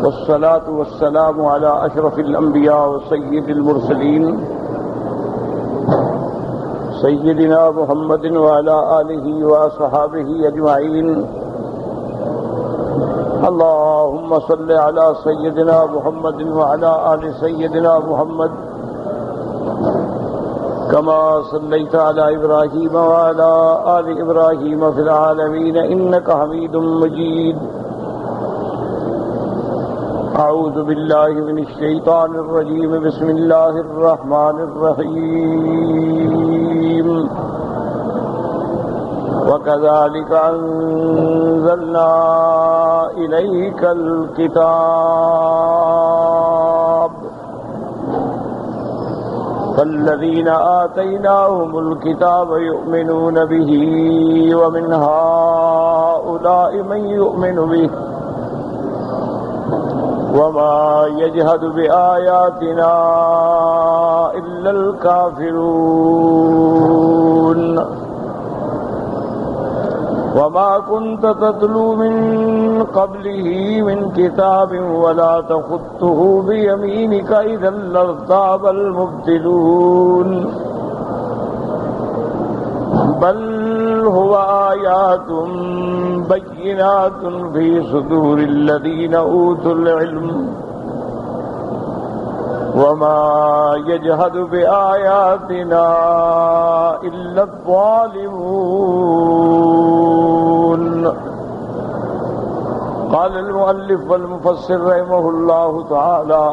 والصلاة والسلام على أشرف الأنبياء وسيد المرسلين سيدنا محمد وعلى آله وأصحابه أجمعين. اللهم صل على سيدنا محمد وعلى آل سيدنا محمد كما صليت على إبراهيم وعلى آل إبراهيم في العالمين إنك حميد مجيد. أعوذ بالله من الشيطان الرجيم. بسم الله الرحمن الرحيم. وكذلك أنزلنا إليك الكتاب فالذين آتيناهم الكتاب يؤمنون به ومن هؤلاء من يؤمن به وما يجحد بآياتنا إلا الكافرون. وما كنت تتلو من قبله من كتاب ولا تخطه بيمينك إذا لارتاب المبطلون. بل هو آيات بينات في صدور الذين أوتوا العلم وما يجحد بآياتنا إلا الظالمون. قال المؤلف والمفسر رحمه الله تعالى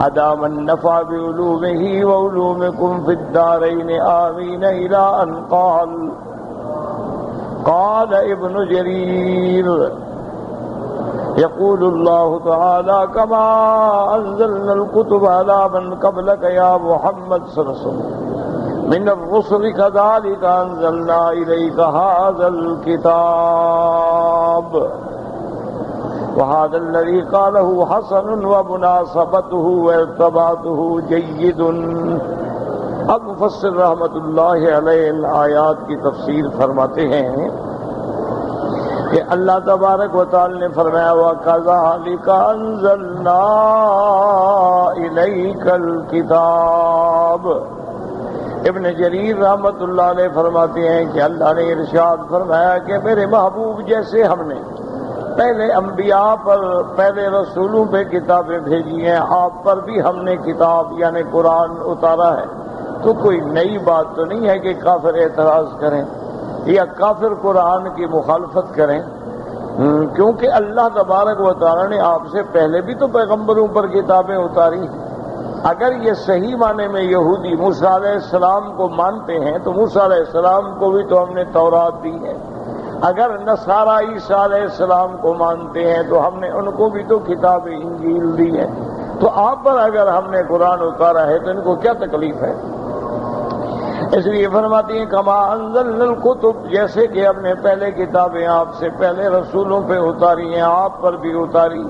أدام النفع بعلومه وعلومكم في الدارين آمين إلى أن قال ابن جرير يقول الله تعالى كما أنزلنا الكتب على من قبلك يا محمد صلى الله عليه وسلم من الرسل كذلك أنزلنا إليك هذا الكتاب. وهذا الذي قاله حسن ومناسبته وارتباطه جيد. اب مفسر رحمت اللہ علیہ آیات کی تفسیر فرماتے ہیں کہ اللہ تبارک و تعالی نے فرمایا وَكَذَلِكَ أَنزَلْنَا إِلَيْكَ الْكِتَابَ. ابن جریر رحمت اللہ علیہ فرماتے ہیں کہ اللہ نے ارشاد فرمایا کہ میرے محبوب جیسے ہم نے پہلے انبیاء پر پہلے رسولوں پہ کتابیں بھیجی ہیں آپ پر بھی ہم نے کتاب یعنی قرآن اتارا ہے. تو کوئی نئی بات تو نہیں ہے کہ کافر اعتراض کریں یا کافر قرآن کی مخالفت کریں، کیونکہ اللہ تبارک و تعالی نے آپ سے پہلے بھی تو پیغمبروں پر کتابیں اتاری ہیں. اگر یہ صحیح معنی میں یہودی موسیٰ علیہ السلام کو مانتے ہیں تو موسیٰ علیہ السلام کو بھی تو ہم نے تورات دی ہے. اگر نصارہ عیسیٰ علیہ السلام کو مانتے ہیں تو ہم نے ان کو بھی تو کتاب انجیل دی ہے. تو آپ پر اگر ہم نے قرآن اتارا ہے تو ان کو کیا تکلیف ہے؟ اس لیے فرماتی ہیں کما انزلنا الکتب، جیسے کہ ہم نے پہلے کتابیں آپ سے پہلے رسولوں پہ اتاری ہیں آپ پر بھی اتاری.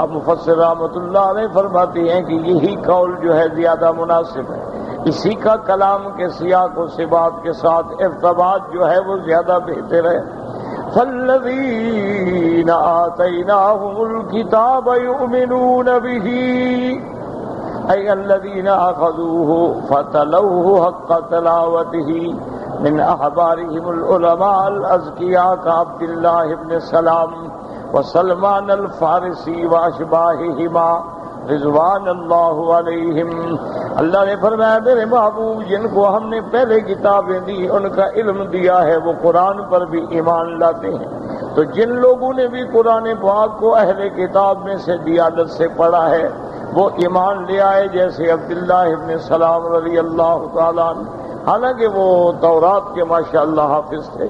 اب مفسر رحمت اللہ علیہ فرماتی ہیں کہ یہی قول جو ہے زیادہ مناسب ہے. اسی کا کلام کے سیاق و سبات کے ساتھ ارتباط جو ہے وہ زیادہ بہتر ہے. فالذین آتیناہم الکتاب یؤمنون بہ أي الذين أخذوه فتلوه حق تلاوته من أحبارهم العلماء الأزكياء كعبد الله بن سلام وسلمان الفارسی وأشباههما رضوان اللہ علیہم. اللہ نے فرمایا میرے محبوب جن کو ہم نے پہلے کتابیں دی ان کا علم دیا ہے وہ قرآن پر بھی ایمان لاتے ہیں. تو جن لوگوں نے بھی قرآن پاک کو اہل کتاب میں سے دیانت سے پڑھا ہے وہ ایمان لے آئے، جیسے عبداللہ ابن سلام رضی اللہ تعالیٰ عنہ. حالانکہ وہ تورات کے ماشاءاللہ حافظ تھے،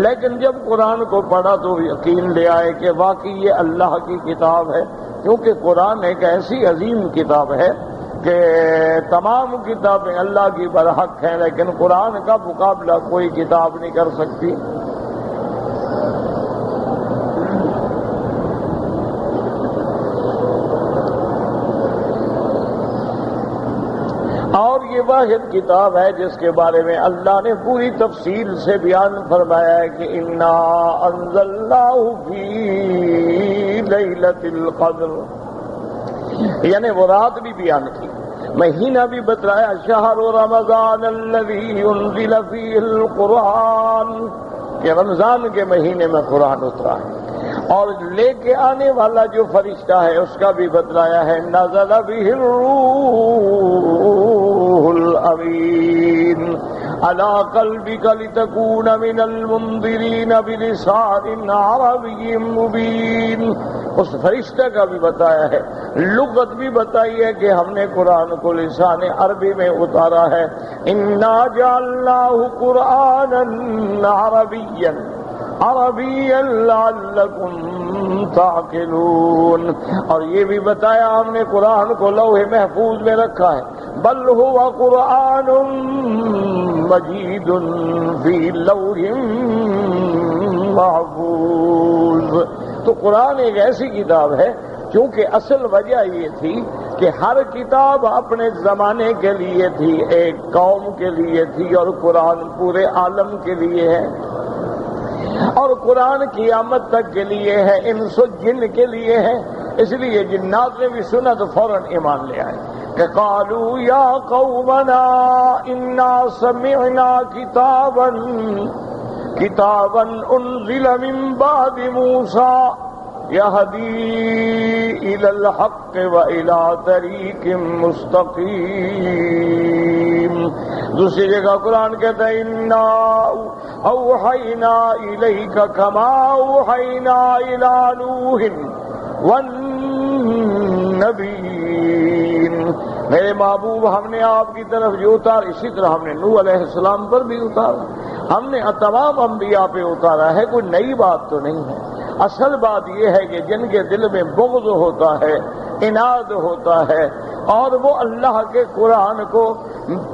لیکن جب قرآن کو پڑھا تو یقین لے آئے کہ واقعی یہ اللہ کی کتاب ہے. کیونکہ قرآن ایک ایسی عظیم کتاب ہے کہ تمام کتابیں اللہ کی برحق ہیں، لیکن قرآن کا مقابلہ کوئی کتاب نہیں کر سکتی. اور یہ واحد کتاب ہے جس کے بارے میں اللہ نے پوری تفصیل سے بیان فرمایا ہے کہ انا انزلناہ فی لیلۃ القدر، یعنی وہ رات بھی بیان کی، مہینہ بھی بتلایا، شہر رمضان الذی انزل فیہ القرآن، کہ رمضان کے مہینے میں قرآن اترا ہے، اور لے کے آنے والا جو فرشتہ ہے اس کا بھی بتلایا ہے، نزل بہ الروح الامین علی قلبک لتکون من المنذرین بلسان عربی مبین، اس فرشتہ کا بھی بتایا ہے، لغت بھی بتائی ہے کہ ہم نے قرآن کو لسان عربی میں اتارا ہے، انا جعلناہ قرآنا عربیا عربیا لعلکم تعقلون، اور یہ بھی بتایا ہم نے قرآن کو لوح محفوظ میں رکھا ہے، بل هو قرآن مجید فی لوح محفوظ۔ تو قرآن ایک ایسی کتاب ہے، کیونکہ اصل وجہ یہ تھی کہ ہر کتاب اپنے زمانے کے لیے تھی، ایک قوم کے لیے تھی، اور قرآن پورے عالم کے لیے ہے، اور قرآن قیامت تک کے لیے ہے، انس و جن کے لیے ہے، اس لیے جنات نے بھی سنا تو فوراً ایمان لے آئے کہ قالوا یا قومنا انا سمعنا کتابا انزل من بعد موسیٰ یہدی الی الحق والی طریق مستقیم۔ دوسری جگہ قرآن کہتا ہے انا اوحینا الیک کما اوحینا الی نوح والنبیین، میرے محبوب ہم نے آپ کی طرف جو اتار، اسی طرح ہم نے نوح علیہ السلام پر بھی اتارا، ہم نے تمام انبیاء پہ اتارا ہے، کوئی نئی بات تو نہیں ہے۔ اصل بات یہ ہے کہ جن کے دل میں بغض ہوتا ہے، عناد ہوتا ہے، اور وہ اللہ کے قرآن کو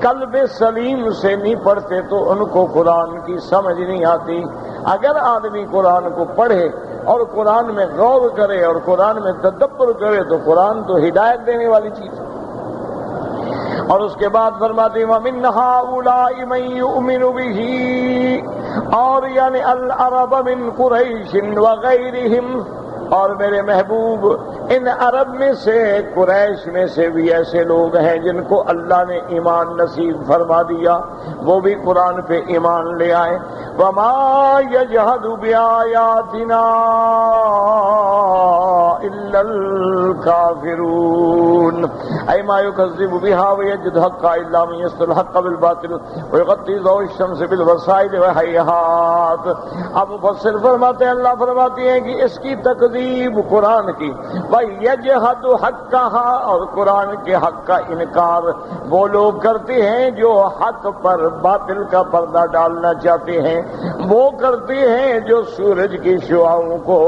قلب سلیم سے نہیں پڑھتے تو ان کو قرآن کی سمجھ نہیں آتی۔ اگر آدمی قرآن کو پڑھے اور قرآن میں غور کرے اور قرآن میں تدبر کرے تو قرآن تو ہدایت دینے والی چیز ہے۔ اور اس کے بعد فرماتے ہیں وَمِنْ هَٰؤُلَاءِ مَن يُؤْمِنُ بِهِ، اور یعنی العرب من قریش وغیرہم، اور میرے محبوب ان عرب میں سے، قریش میں سے بھی ایسے لوگ ہیں جن کو اللہ نے ایمان نصیب فرما دیا، وہ بھی قرآن پہ ایمان لے آئے۔ وَمَا يَجْحَدُ بِآيَاتِنَا إِلَّا الْكَافِرُونَ أَيْمَا يُكَذِّبُ بِهَا وَيَجْحَدُ حَقًّا إِلَّا مَن يَشْتَرِي الْحَقَّ بِالْبَاطِلِ وَيُغَطِّي ضَوْءَ الشَّمْسِ بِالْوَسَائِلِ وَهَيْهَاتٍ۔ اب مفسر فرماتے ہیں، اللہ فرماتے ہیں کہ اس کی تکذیب قرآن کی، وَيَجْحَدُ حَقَّهَا، اور قرآن کے حق کا انکار وہ لوگ کرتے ہیں جو حق پر باطل کا پردہ ڈالنا چاہتے ہیں، وہ کرتے ہیں جو سورج کی شعاؤں کو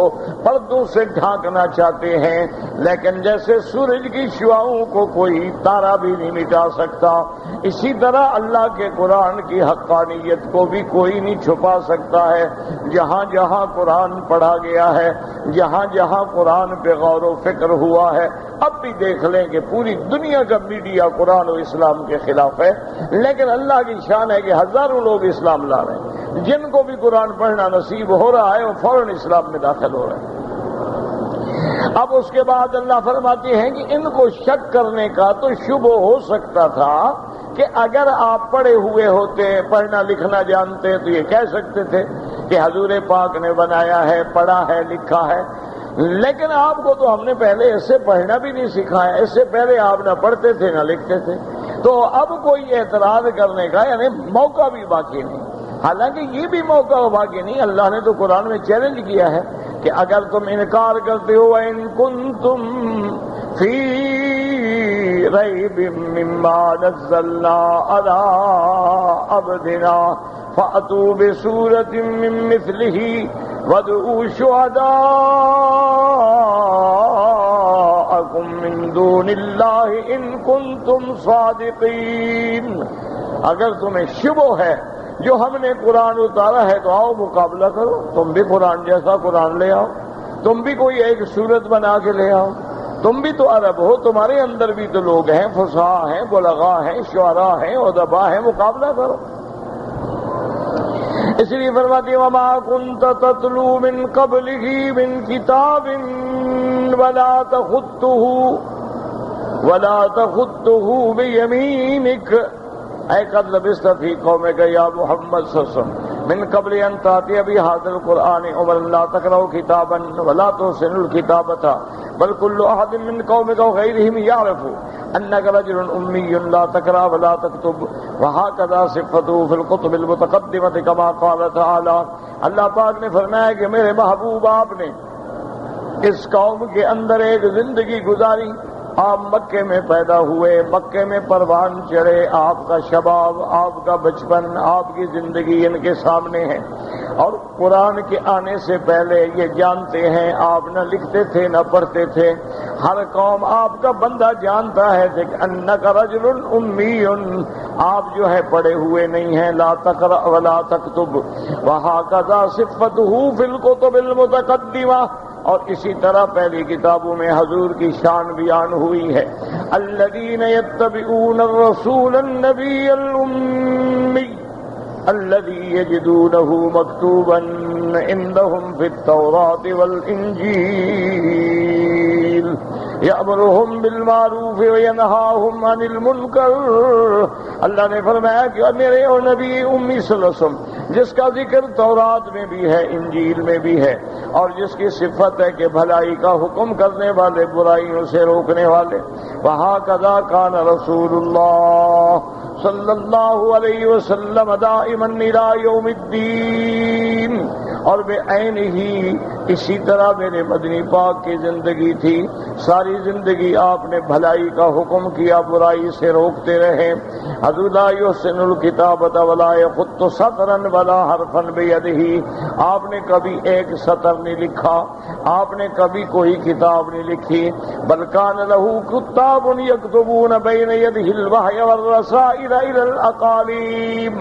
پردوں سے ڈھانکنا چاہتے ہیں، لیکن جیسے سورج کی شعاؤں کو کوئی تارا بھی نہیں مٹا سکتا، اسی طرح اللہ کے قرآن کی حقانیت کو بھی کوئی نہیں چھپا سکتا ہے۔ جہاں جہاں قرآن پڑھا گیا ہے، جہاں جہاں قرآن پہ غور و فکر ہوا ہے، اب بھی دیکھ لیں کہ پوری دنیا کا میڈیا قرآن و اسلام کے خلاف ہے، لیکن اللہ کی شان ہے کہ ہزاروں لوگ اسلام لا رہے ہیں، جن کو بھی قرآن پڑھنا نصیب ہو رہا ہے وہ فوراً اسلام میں داخل ہو رہے ہیں۔ اب اس کے بعد اللہ فرماتے ہیں کہ ان کو شک کرنے کا تو شبہ ہو سکتا تھا کہ اگر آپ پڑھے ہوئے ہوتے، پڑھنا لکھنا جانتے تو یہ کہہ سکتے تھے کہ حضور پاک نے بنایا ہے، پڑھا ہے، لکھا ہے، لیکن آپ کو تو ہم نے پہلے اس سے پڑھنا بھی نہیں سکھایا، اس سے پہلے آپ نہ پڑھتے تھے نہ لکھتے تھے، تو اب کوئی اعتراض کرنے کا یعنی موقع بھی باقی نہیں۔ حالانکہ یہ بھی موقع باقی نہیں، اللہ نے تو قرآن میں چیلنج کیا ہے کہ اگر تم انکار کرتے ہو وَإِن كُنتُمْ فِي رَيْبٍ مِّمَّا نَزَّلْنَا عَلَىٰ عَبْدِنَا فَأْتُوا بِسُورَةٍ مِّن مِّثْلِهِ وَادْعُوا شُهَدَاءَكُم مِّن دُونِ اللَّهِ إِن كُنتُمْ صَادِقِينَ۔ اگر تمہیں شبہ ہے جو ہم نے قرآن اتارا ہے تو آؤ مقابلہ کرو، تم بھی قرآن جیسا قرآن لے آؤ، تم بھی کوئی ایک صورت بنا کے لے آؤ، تم بھی تو عرب ہو، تمہارے اندر بھی تو لوگ ہیں، فصحاء ہیں، بلغاء ہیں، شعراء ہیں، ادباء ہیں، مقابلہ کرو۔ اس لیے فرماتے وما كنت تتلو من قبله من كتاب ولا تخطه بيمينك اے قد لبثت في قومك يا محمد صلی اللہ علیہ وسلم من قبل ان تأتي بهذا القرآن عمر لا تقرأ كتابا ولا تحسن الكتابة بل كل أحد من قومك وغيرهم يعرف أنك رجل أمي لا تقرأ ولا تكتب وهكذا صفته في الكتب المتقدمة كما قال تعالى۔ اللہ پاک نے فرمایا کہ میرے محبوب آپ نے اس قوم کے اندر ایک زندگی گزاری، آپ مکے میں پیدا ہوئے، مکے میں پروان چڑھے، آپ کا شباب، آپ کا بچپن، آپ کی زندگی ان کے سامنے ہے، اور قرآن کے آنے سے پہلے یہ جانتے ہیں آپ نہ لکھتے تھے نہ پڑھتے تھے۔ ہر قوم آپ کا بندہ جانتا ہے کہ انک رجل امی، آپ جو ہے پڑھے ہوئے نہیں ہیں، لا تقرأ ولا تکتب وہکذا صفته فی الکتب المتقدمہ، اور اسی طرح پہلی کتابوں میں حضور کی شان بیان ہوئی ہے۔ الذین یتبعون الرسول النبی الأمی الذی یجدونہ مکتوبا عندہم فی التوراۃ والانجیل یأمرہم بالمعروف وینہاہم عن المنکر۔ اللہ نے فرمایا کہ میرے اور نبی امی صلی اللہ علیہ وسلم جس کا ذکر تورات میں بھی ہے، انجیل میں بھی ہے، اور جس کی صفت ہے کہ بھلائی کا حکم کرنے والے، برائیوں سے روکنے والے۔ وہکذا کان رسول اللہ صلی اللہ علیہ وسلم دائما الی یوم الدین، اور بے عین ہی اسی طرح میرے مدنی پاک کی زندگی تھی، ساری زندگی آپ نے بھلائی کا حکم کیا، برائی سے روکتے رہے۔ حضور لا یحسن الکتابۃ ولا یخط سطرا ولا حرفا بیدہ، آپ نے کبھی ایک سطر نہیں لکھا، آپ نے کبھی کوئی کتاب نہیں لکھی، بل کان لہ کتاب یکتبون بین یدہ الوحی والرسائل الی الاقالیم،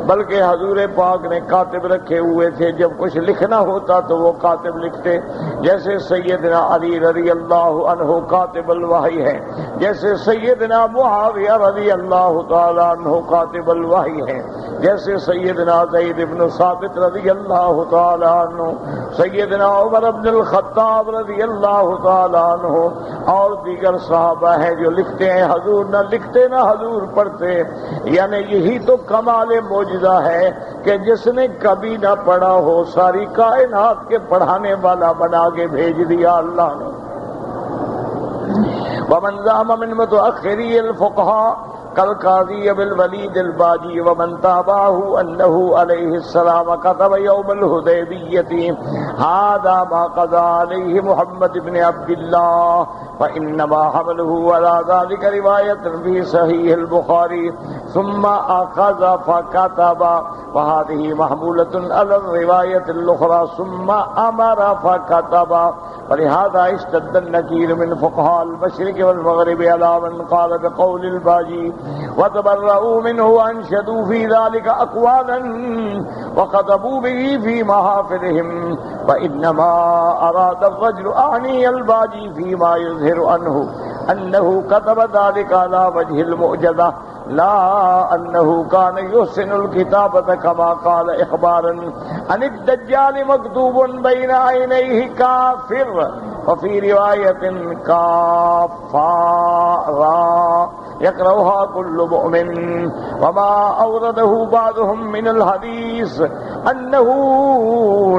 بلکہ حضور پاک نے کاتب رکھے ہوئے تھے، جب کچھ لکھنا ہوتا تو وہ کاتب لکھتے، جیسے سیدنا علی رضی اللہ عنہ کاتب الوحی ہے، جیسے سیدنا معاویہ رضی اللہ تعالی عنہ کاتب الوحی ہے، جیسے سیدنا زید بن ثابت رضی اللہ تعالی عنہ، سیدنا عمر بن الخطاب رضی اللہ تعالی عنہ، اور دیگر صحابہ ہیں جو لکھتے ہیں، حضور نہ لکھتے نہ حضور پڑھتے۔ یعنی یہی تو کمال معجزہ ہے کہ جس نے کبھی نہ پڑھا ہو ساری کائنات کے پڑھانے والا بنا کے بھیج دیا اللہ نے۔ ومن زعم من متأخری الفقہاء كالقاضي ابي الوليد الباجي ومن تابعه انه عليه السلام كتب يوم الحديبية هذا ما قضى عليه محمد بن عبد الله فإنما حمله على ذلك رواية في صحيح البخاري ثم أخذ فكتب، وهذه محمولة على الرواية الأخرى ثم أمر فكتب، ولهذا اشتد النكير من فقهاء المشرق والمغرب على من قال بقول الباجي وتبرؤوا منه وانشدوا في ذلك أقوالا وخطبوا به في محافلهم، وإنما أراد الرجل أعني الباجي فيما يظهر عنه أنه كتب ذلك على وجه المعجزة لا أنه كان يحسن الكتابة كما قال إخبارا عن الدجال مكتوب بين عينيه كافر، وفي رواية كافارا يقرأها كل مؤمن، وما أورده بعضهم من الحديث أنه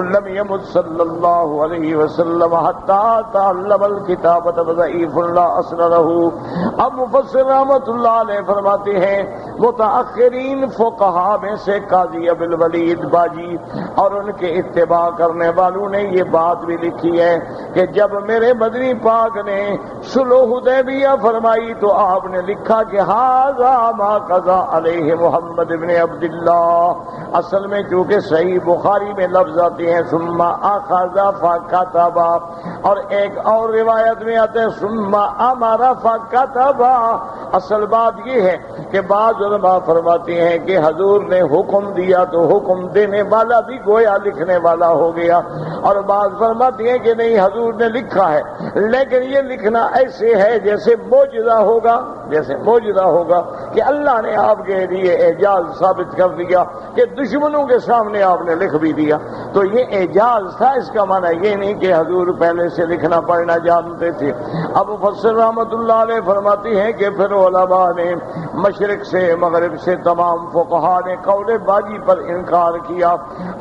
لم يمت صلى الله عليه وسلم حتى تعلم الكتابة وضعيف لا أصل له۔ اب مفسر رحمت اللہ علیہ فرماتے ہیں متأخرین فقہا میں سے قاضی ابو الولید باجی اور ان کے اتباع کرنے والوں نے یہ بات بھی لکھی ہے کہ جب میرے مدنی پاک نے صلح حدیبیہ فرمائی تو آپ نے لکھا لکھا کہ ھذا ما قضى علیہ محمد بن عبداللہ۔ اصل میں چونکہ صحیح بخاری میں لفظ آتے ہیں ثم اخذ فكتب، اور ایک اور روایت میں آتے ہیں ثم امر فكتب۔ اصل بات یہ ہے کہ بعض علماء فرماتے ہیں کہ حضور نے حکم دیا تو حکم دینے والا بھی گویا لکھنے والا ہو گیا، اور بعض فرماتے ہیں کہ نہیں حضور نے لکھا ہے، لیکن یہ لکھنا ایسے ہے جیسے معجزہ ہوگا، جیسے معجزہ ہوگا کہ اللہ نے آپ کے لیے اعجاز ثابت کر دیا کہ دشمنوں کے سامنے آپ نے لکھ بھی دیا، تو یہ اعجاز تھا۔ اس کا معنی یہ نہیں کہ حضور پہلے سے لکھنا پڑھنا جانتے تھے۔ اب مفسر رحمۃ اللہ علیہ فرماتی ہیں کہ پھر علماء نے مشرق سے مغرب سے تمام فقہاء نے قول باجی پر انکار کیا،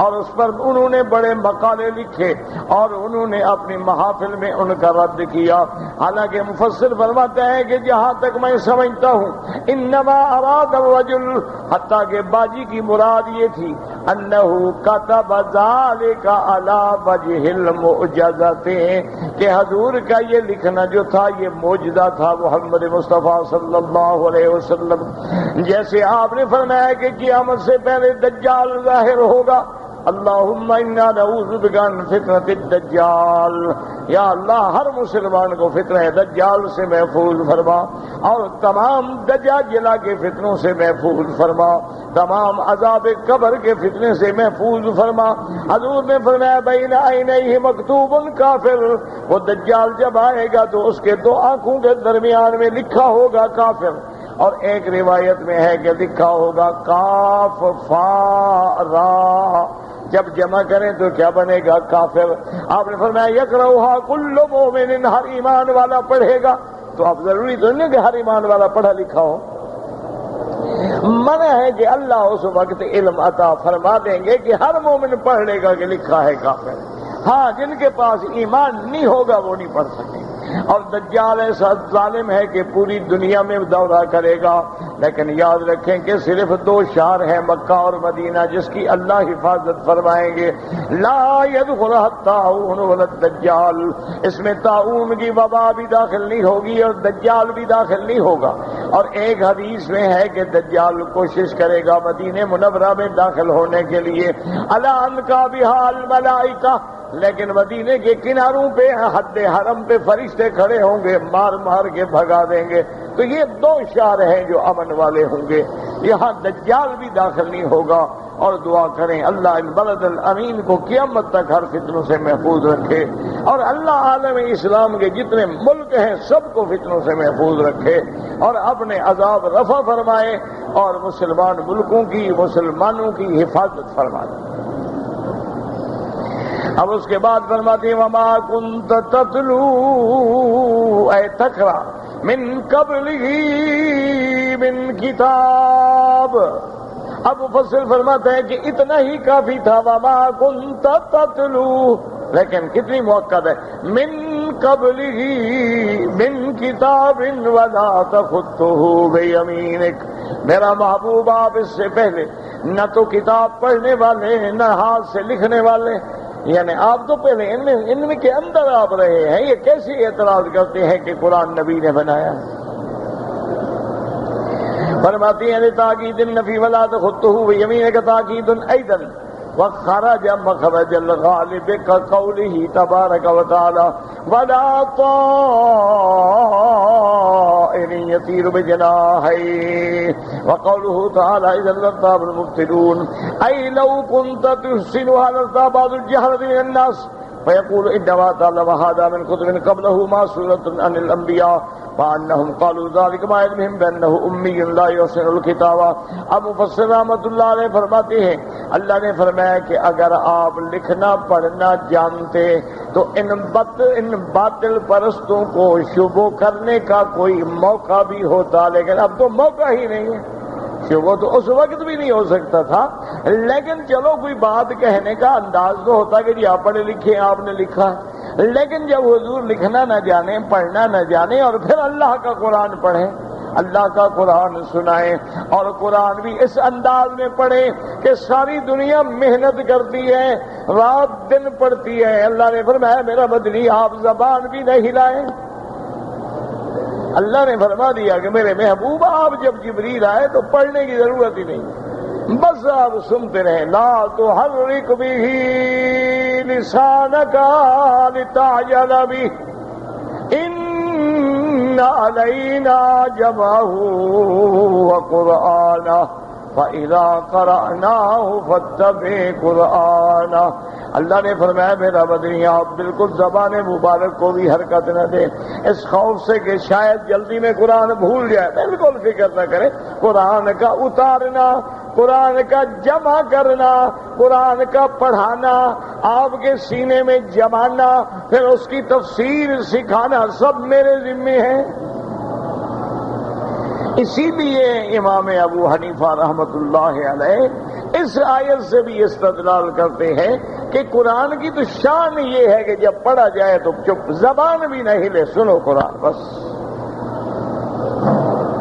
اور اس پر انہوں نے بڑے مقالے لکھے اور انہوں نے اپنی محافل میں ان کا رد کیا۔ حالانکہ مفسر فرماتے ہیں کہ جہاں تک میں سمجھتا ہوں انما اراد الرجل، حتیٰ کہ باجی کی مراد یہ تھی انہو کتب ذالک علی وجہ المعجزۃ، کہ حضور کا یہ لکھنا جو تھا یہ معجزہ تھا محمد مصطفیٰ صلی اللہ علیہ وسلم۔ جیسے آپ نے فرمایا کہ قیامت سے پہلے دجال ظاہر ہوگا، اللہم انا نعوذ بک من فتنۃ الدجال، یا اللہ ہر مسلمان کو فتنہ دجال سے محفوظ فرما، اور تمام دجاجلہ کے فتنوں سے محفوظ فرما، تمام عذاب قبر کے فتنے سے محفوظ فرما۔ حضور نے فرمایا بین عینیہ مکتوب کافر، وہ دجال جب آئے گا تو اس کے دو آنکھوں کے درمیان میں لکھا ہوگا کافر، اور ایک روایت میں ہے کہ لکھا ہوگا کاف فا را، جب جمع کریں تو کیا بنے گا کافر۔ آپ نے فرمایا یقرؤھا کل مومن، ہر ایمان والا پڑھے گا، تو اب ضروری تو نہیں کہ ہر ایمان والا پڑھا لکھا ہو، منع ہے کہ اللہ اس وقت علم عطا فرما دیں گے کہ ہر مومن پڑھ لے گا کہ لکھا ہے کافر۔ ہاں جن کے پاس ایمان نہیں ہوگا وہ نہیں پڑھ سکیں۔ اور دجال ایسا ظالم ہے کہ پوری دنیا میں دورہ کرے گا، لیکن یاد رکھیں کہ صرف دو شہر ہیں مکہ اور مدینہ جس کی اللہ حفاظت فرمائیں گے، لا يدخلها الطاعون ولا الدجال، اس میں طاعون کی وبا بھی داخل نہیں ہوگی اور دجال بھی داخل نہیں ہوگا۔ اور ایک حدیث میں ہے کہ دجال کوشش کرے گا مدینہ منورہ میں داخل ہونے کے لیے، الا ان کا بها الملائکہ، لیکن مدینے کے کناروں پہ حد حرم پہ فرشتے کھڑے ہوں گے، مار مار کے بھگا دیں گے۔ تو یہ دو شہر ہیں جو امن والے ہوں گے، یہاں دجال بھی داخل نہیں ہوگا۔ اور دعا کریں اللہ ان بلد الامین کو قیامت تک ہر فتنوں سے محفوظ رکھے، اور اللہ عالم اسلام کے جتنے ملک ہیں سب کو فتنوں سے محفوظ رکھے، اور اپنے عذاب رفع فرمائے، اور مسلمان ملکوں کی مسلمانوں کی حفاظت فرمائے۔ اب اس کے بعد فرماتے ہیں وما كنت تتلو اے تقرا من قبلہ من کتاب۔ اب مفسر فرماتے ہیں کہ اتنا ہی کافی تھا وما كنت تتلو، لیکن کتنی مؤکد ہے من قبلہ من کتاب ولا تخطہ بیمینک، میرا محبوب آپ اس سے پہلے نہ تو کتاب پڑھنے والے نہ ہاتھ سے لکھنے والے، یعنی آپ تو پہلے ان کے اندر آپ رہے ہیں، یہ کیسے اعتراض کرتے ہیں کہ قرآن نبی نے بنایا؟ فرماتی ہیں تاکید النفی ولا تخطہ بیمینک تاکید ایضا وخرج مخرج الغالب كقوله تبارك وتعالى ولا طائر يطير بجناحيه وقوله تعالى إذا لارتاب المبطلون، أي لو كنت تحسنها لارتاب بعض الجهلة من الناس فيقول إنما تعلم هذا من كتب قبله معصورة عن الأنبياء فأنهم قالوا ذلك ما علمهم بأنه أمي لا يحسن الكتابة۔ اب مفسر رحمۃ اللہ علیہ فرماتے ہیں اللہ نے فرمایا کہ اگر آپ لکھنا پڑھنا جانتے تو ان باطل پرستوں کو شبہ کرنے کا کوئی موقع بھی ہوتا، لیکن اب تو موقع ہی نہیں ہے۔ شبہ تو اس وقت بھی نہیں ہو سکتا تھا، لیکن چلو کوئی بات کہنے کا انداز تو ہوتا کہ جی آپ پڑھے لکھے آپ نے لکھا، لیکن جب حضور لکھنا نہ جانے پڑھنا نہ جانے اور پھر اللہ کا قرآن پڑھیں، اللہ کا قرآن سنائیں، اور قرآن بھی اس انداز میں پڑھیں کہ ساری دنیا محنت کرتی ہے، رات دن پڑھتی ہے۔ اللہ نے فرمایا میرا مدنی آپ زبان بھی نہ ہلائیں، اللہ نے فرما دیا کہ میرے محبوب آپ جب جبریل آئے تو پڑھنے کی ضرورت ہی نہیں، بس آپ سنتے رہیں. لا تحرک به لسانک لتعجل به ان علینا جمعه وقرآنہ فَإِذَا قَرَأْنَاهُ فَاتَّبِعْ قُرْآنَهُ. اللہ نے فرمایا میرا بدری آپ بالکل زبان مبارک کو بھی حرکت نہ دیں اس خوف سے کہ شاید جلدی میں قرآن بھول جائے. بالکل فکر نہ کریں. قرآن کا اتارنا، قرآن کا جمع کرنا، قرآن کا پڑھانا، آپ کے سینے میں جمانا، پھر اس کی تفسیر سکھانا سب میرے ذمے ہے. اسی لیے امام ابو حنیفہ رحمۃ اللہ علیہ اس آیت سے بھی استدلال کرتے ہیں کہ قرآن کی تو شان یہ ہے کہ جب پڑھا جائے تو چپ، زبان بھی نہ ہلے، سنو قرآن بس.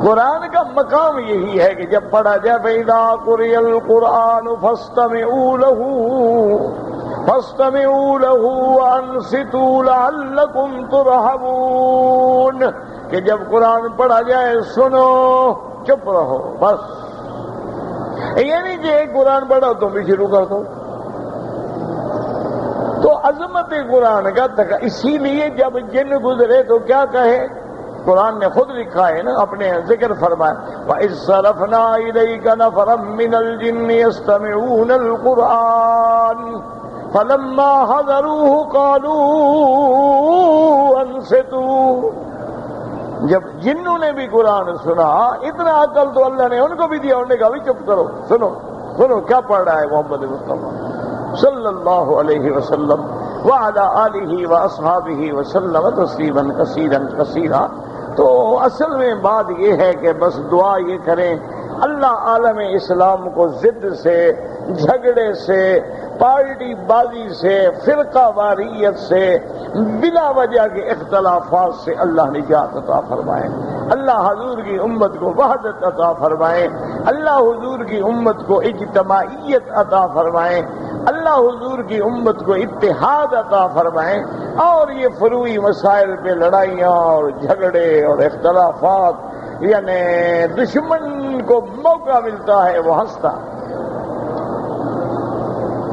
قرآن کا مقام یہی ہے کہ جب پڑھا جائے فَإِذَا قُرِئَ الْقُرْآنُ فَاسْتَمِعُوا لَهُ وَأَنصِتُوا لَعَلَّكُمْ تُرْحَمُونَ کہ جب قرآن پڑھا جائے سنو، چپ رہو بس. یہ نہیں کہ ایک قرآن پڑھو تم بھی شروع کر دو. تو عظمت قرآن کا اسی لیے جب جن گزرے تو کیا کہے؟ قرآن نے خود لکھا ہے نا، اپنے ذکر فرمایا وَإِذْ صَرَفْنَا إِلَيْكَ نَفَرًا مِّنَ الْجِنِّ يَسْتَمِعُونَ الْقُرْآنَ فَلَمَّا حَضَرُوهُ قَالُوا أَنصِتُوا. جب جنوں نے بھی قرآن سنا، اتنا عقل تو اللہ نے ان کو بھی دیا، انہوں نے کہا بھی چپ کرو، سنو سنو کیا پڑھ رہا ہے محمد مصطفیٰ صلی اللہ علیہ وسلم وعلی آلہ واصحابہ وسلم تسلیما کثیرا کثیرا. تو اصل میں بات یہ ہے کہ بس دعا یہ کریں اللہ عالم اسلام کو ضد سے، جھگڑے سے، پارٹی بازی سے، فرقہ واریت سے، بلا وجہ کے اختلافات سے اللہ نجات عطا فرمائے. اللہ حضور کی امت کو وحدت عطا فرمائے. اللہ حضور کی امت کو اجتماعیت عطا فرمائے. اللہ حضور کی امت کو اتحاد عطا فرمائے. اور یہ فروعی مسائل پہ لڑائیاں اور جھگڑے اور اختلافات، یعنی دشمن کو موقع ملتا ہے وہ ہنستا.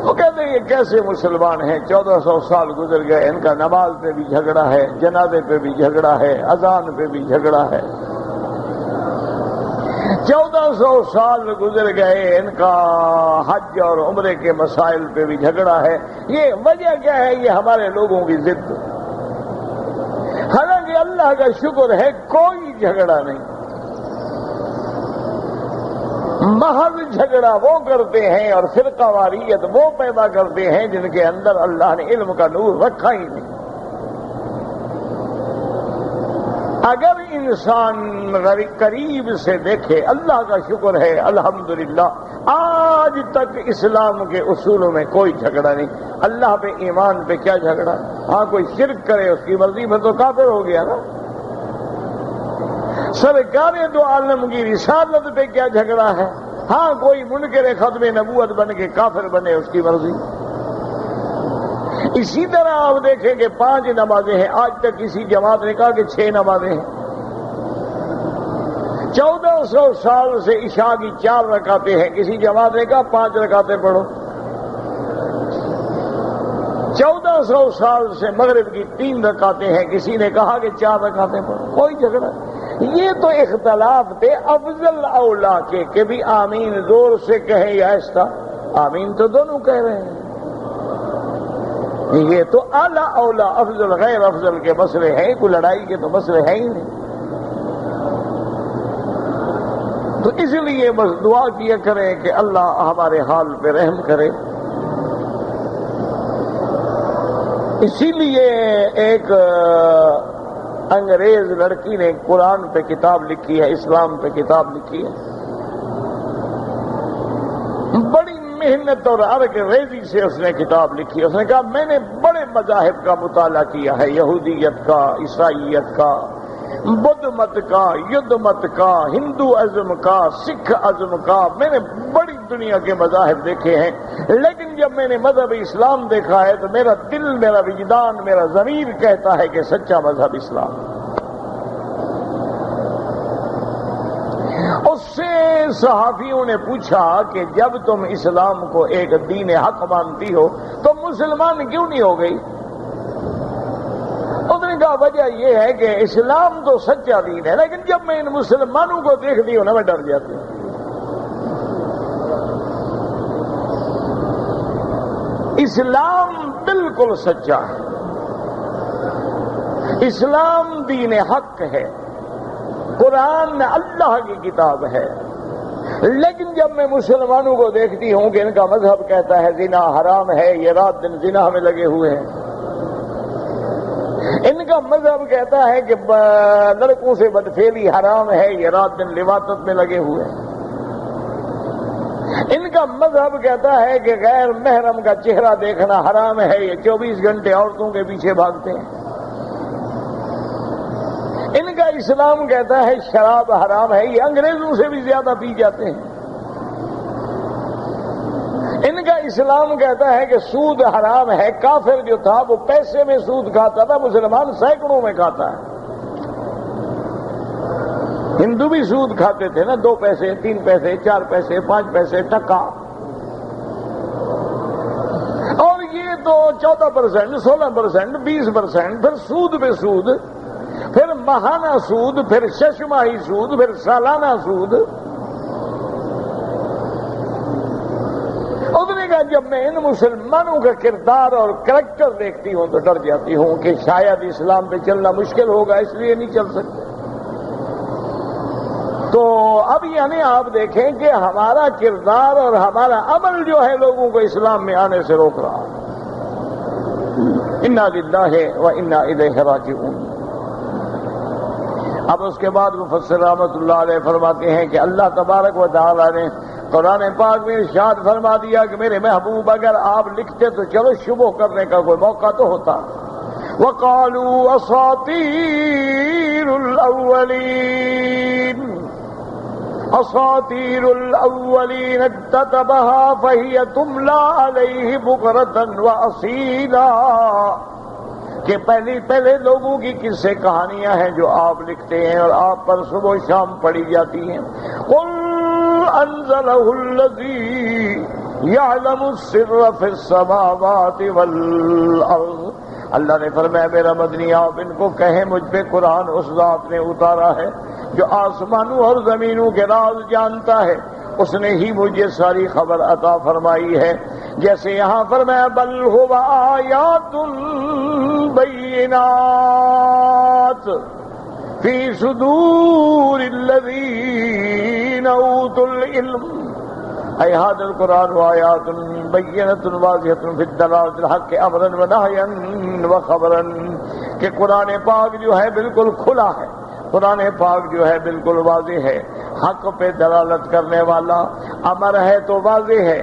وہ کہتے ہیں یہ کیسے مسلمان ہیں، 1400 سال گزر گئے، ان کا نماز پہ بھی جھگڑا ہے، جنازے پہ بھی جھگڑا ہے، اذان پہ بھی جھگڑا ہے. 1400 سال گزر گئے، ان کا حج اور عمرے کے مسائل پہ بھی جھگڑا ہے. یہ وجہ کیا ہے؟ یہ ہمارے لوگوں کی ضد. حالانکہ اللہ کا شکر ہے کوئی جھگڑا نہیں. محض جھگڑا وہ کرتے ہیں اور فرقہ واریت وہ پیدا کرتے ہیں جن کے اندر اللہ نے علم کا نور رکھا ہی نہیں. اگر انسان قریب سے دیکھے، اللہ کا شکر ہے الحمدللہ آج تک اسلام کے اصولوں میں کوئی جھگڑا نہیں. اللہ پہ ایمان پہ کیا جھگڑا؟ ہاں کوئی شرک کرے اس کی مرضی میں تو کافر ہو گیا نا. سرکار دو عالم کی رسالت پہ کیا جھگڑا ہے؟ ہاں کوئی منکر ختم نبوت بن کے کافر بنے اس کی مرضی. اسی طرح آپ دیکھیں کہ 5 نمازیں ہیں، آج تک کسی جماعت نے کہا کہ 6 نمازیں ہیں. 1400 سال سے عشاء کی 4 رکعتیں ہیں، کسی جماعت نے کہا 5 رکعتیں پڑھو. 1400 سال سے مغرب کی 3 رکعتیں ہیں، کسی نے کہا کہ 4 رکعتیں پڑھو. کوئی جھگڑا. یہ تو اختلاف تھے افضل اولا کے کہ بھی آمین زور سے کہیں یا آہستہ. آمین تو دونوں کہہ رہے ہیں. یہ تو اعلیٰ اولا افضل غیر افضل کے مسئلے ہیں، کوئی لڑائی کے تو مسئلے ہیں ہی نہیں. تو اس لیے بس دعا کیا کریں کہ اللہ ہمارے حال پہ رحم کرے. اسی لیے ایک انگریز لڑکی نے قرآن پہ کتاب لکھی ہے، اسلام پہ کتاب لکھی ہے. بڑی محنت اور عرق ریزی سے اس نے کتاب لکھی. اس نے کہا میں نے بڑے مذاہب کا مطالعہ کیا ہے، یہودیت کا، عیسائیت کا، بدھ مت کا، یدھ مت کا، ہندو ازم کا، سکھ ازم کا. میں نے بڑی دنیا کے مذاہب دیکھے ہیں، لیکن جب میں نے مذہب اسلام دیکھا ہے تو میرا دل، میرا وجدان، میرا ضمیر کہتا ہے کہ سچا مذہب اسلام. صحافیوں نے پوچھا کہ جب تم اسلام کو ایک دین حق مانتی ہو تو مسلمان کیوں نہیں ہو گئی؟ اس نے کہا وجہ یہ ہے کہ اسلام تو سچا دین ہے، لیکن جب میں ان مسلمانوں کو دیکھتی ہوں نا میں ڈر جاتی ہوں۔ اسلام بالکل سچا ہے، اسلام دین حق ہے، قرآن اللہ کی کتاب ہے، لیکن جب میں مسلمانوں کو دیکھتی ہوں کہ ان کا مذہب کہتا ہے زنا حرام ہے، یہ رات دن زنا میں لگے ہوئے ہیں، ان کا مذہب کہتا ہے کہ لڑکوں سے بدفعلی حرام ہے، یہ رات دن لواطت میں لگے ہوئے ہیں، ان کا مذہب کہتا ہے کہ غیر محرم کا چہرہ دیکھنا حرام ہے، یہ 24 گھنٹے عورتوں کے پیچھے بھاگتے ہیں، ان کا اسلام کہتا ہے شراب حرام ہے، یہ انگریزوں سے بھی زیادہ پی جاتے ہیں، ان کا اسلام کہتا ہے کہ سود حرام ہے، کافر جو تھا وہ پیسے میں سود کھاتا تھا، مسلمان سینکڑوں میں کھاتا ہے، ہندو بھی سود کھاتے تھے نا، 2 پیسے 3 پیسے 4 پیسے 5 پیسے ٹکا، اور یہ تو 14%، 16%، 20%، پھر سود پہ سود، پھر ماہانہ سود، پھر 6 ماہی سود، پھر سالانہ سود۔ اس نے کہا جب میں ان مسلمانوں کا کردار اور کریکٹر دیکھتی ہوں تو ڈر جاتی ہوں کہ شاید اسلام پہ چلنا مشکل ہوگا، اس لیے نہیں چل سکتے۔ تو اب یعنی آپ دیکھیں کہ ہمارا کردار اور ہمارا عمل جو ہے لوگوں کو اسلام میں آنے سے روک رہا ہے۔ انا للہ و انا الیہ راجعون۔ اب اس کے بعد مفسر رحمۃ اللہ علیہ فرماتے ہیں کہ اللہ تبارک و تعالی نے قرآن پاک میں ارشاد فرما دیا کہ میرے محبوب اگر آپ لکھتے تو چلو شبہ کرنے کا کوئی موقع تو ہوتا۔ وَقَالُوا أَسَاطِيرُ الْأَوَّلِينَ أَسَاطِيرُ الْأَوَّلِينَ اكْتَتَبَهَا فَهِيَ تُمْلَى عَلَيْهِ بُكْرَةً وَأَصِيلًا، کہ پہلے لوگوں کی قصے کہانیاں ہیں جو آپ لکھتے ہیں اور آپ پر صبح و شام پڑھی جاتی ہیں۔ قُلْ أَنزَلَهُ الَّذِي يَعْلَمُ السِّرَّ فِي السَّمَاوَاتِ وَالْأَرْضِ۔ اللہ نے فرمایا میرا مدنی آپ ان کو کہیں مجھ پہ قرآن اس ذات نے اتارا ہے جو آسمانوں اور زمینوں کے راز جانتا ہے، اس نے ہی مجھے ساری خبر عطا فرمائی ہے۔ جیسے یہاں فرمایا بل هو آیات بینات فی صدور الذین اوتوا العلم، اے هذا القرآن آیات بینات واضحۃ فی الدلالۃ الحق امرا ونہیا وخبرا، کہ قرآن پاک جو ہے بالکل کھلا ہے، قرآن پاک جو ہے بالکل واضح ہے، حق پہ دلالت کرنے والا، امر ہے تو واضح ہے،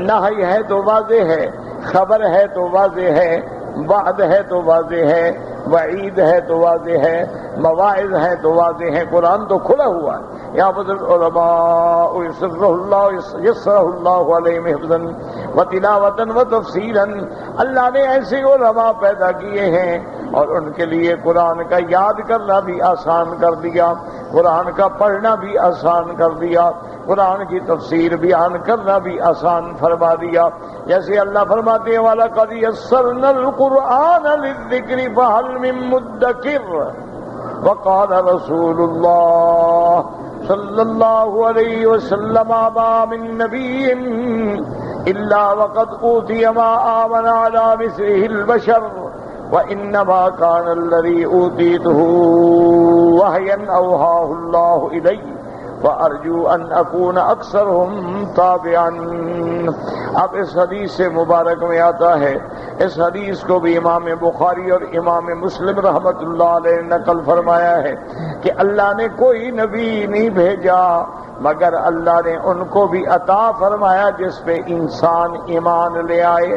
نہی ہے تو واضح ہے، خبر ہے تو واضح ہے، وعد ہے تو واضح ہے، وعید ہے تو واضح ہے، مواعظ ہے تو واضح ہے، قرآن تو کھلا ہوا ہے۔ یہاں پر علماء یسرہ اللہ علیہم حفظا و تلاوتا و تفسیرا، اللہ نے ایسے علماء پیدا کیے ہیں اور ان کے لیے قرآن کا یاد کرنا بھی آسان کر دیا، قرآن کا پڑھنا بھی آسان کر دیا، قرآن کی تفسیر بیان کرنا بھی آسان فرما دیا۔ جیسے اللہ فرماتے ہیں وَلَقَدْ يَسَّرْنَا الْقُرْآنَ لِلذِّكْرِ فَهَلْ مِن مُّدَّكِرٍ، وَقَالَ رَسُولُ اللَّهِ صلی اللہ علیہ وسلم ما من نبی الا وقد اوتی ما آمن على مثله البشر وانما كان الذي اوتیته وحیا اوحاه الله الی وارجو ان اکون اکثرهم تابعا۔ اب اس حدیث سے مبارک میں آتا ہے، اس حدیث کو بھی امام بخاری اور امام مسلم رحمت اللہ علیہ نے نقل فرمایا ہے کہ اللہ نے کوئی نبی نہیں بھیجا مگر اللہ نے ان کو بھی عطا فرمایا جس پہ انسان ایمان لے آئے،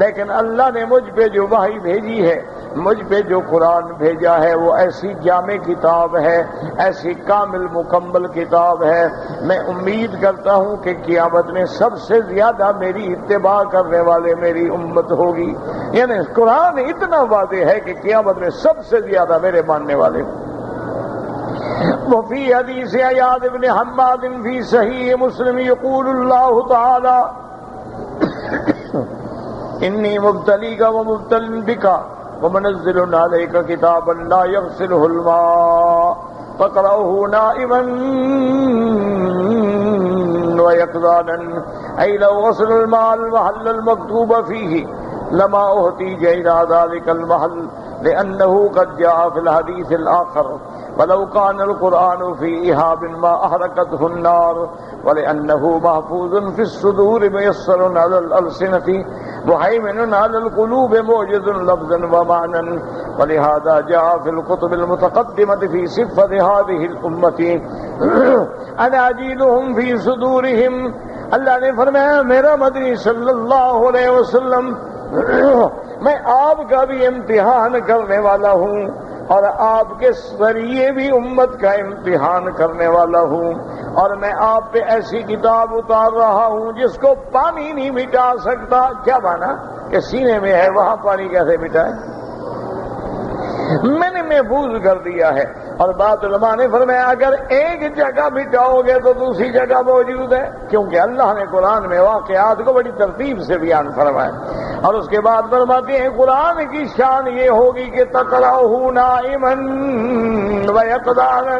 لیکن اللہ نے مجھ پہ جو وحی بھیجی ہے، مجھ پہ جو قرآن بھیجا ہے وہ ایسی جامع کتاب ہے، ایسی کامل مکمل کتاب ہے، میں امید کرتا ہوں کہ قیامت میں سب سے زیادہ میری اتباع کرنے والے میری امت ہوگی، یعنی قرآن اتنا واضح ہے کہ قیامت میں سب سے زیادہ میرے ماننے والے ہوں۔ وفي حديث عياض بن حماد في صحيح مسلم يقول الله تعالى إني مبتليك ومبتل بك ومنزل عليك كتابا لا يغسله الماء فاقرأه نائما ويقظانا أي لو غسل الماء المحل المكتوب فيه لما أهتيج إلى ذلك المحل لأنه قد جاء في الحديث الآخر ولو كان القرآن في إهاب ما أحرقته النار ولأنه محفوظ في الصدور ميسر على الألسنة محيمن على القلوب موجز لفظا ومعنى ولهذا جاء في الكتب المتقدمة في صفة هذه الأمة أناجيلهم في صدورهم. اللہ نے فرمایا میرا مدنی صلی اللہ علیہ وسلم میں آپ کا بھی امتحان کرنے والا ہوں اور آپ کے ذریعے بھی امت کا امتحان کرنے والا ہوں، اور میں آپ پہ ایسی کتاب اتار رہا ہوں جس کو پانی نہیں مٹا سکتا. کیا مانا کہ سینے میں ہے وہاں پانی کیسے مٹائے؟ میں نے محفوظ کر دیا ہے. اور بعض علماء نے فرمایا اگر ایک جگہ مٹاؤ گے تو دوسری جگہ موجود ہے، کیونکہ اللہ نے قرآن میں واقعات کو بڑی ترتیب سے بیان فرمایا. اور اس کے بعد فرماتے ہیں قرآن کی شان یہ ہوگی کہ تقرأہ نائما ویقظانا،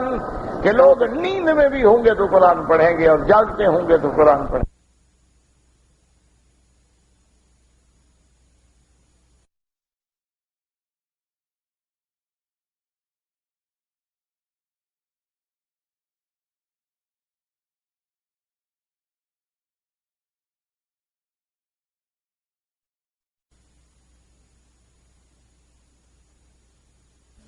کہ لوگ نیند میں بھی ہوں گے تو قرآن پڑھیں گے اور جاگتے ہوں گے تو قرآن پڑھیں گے.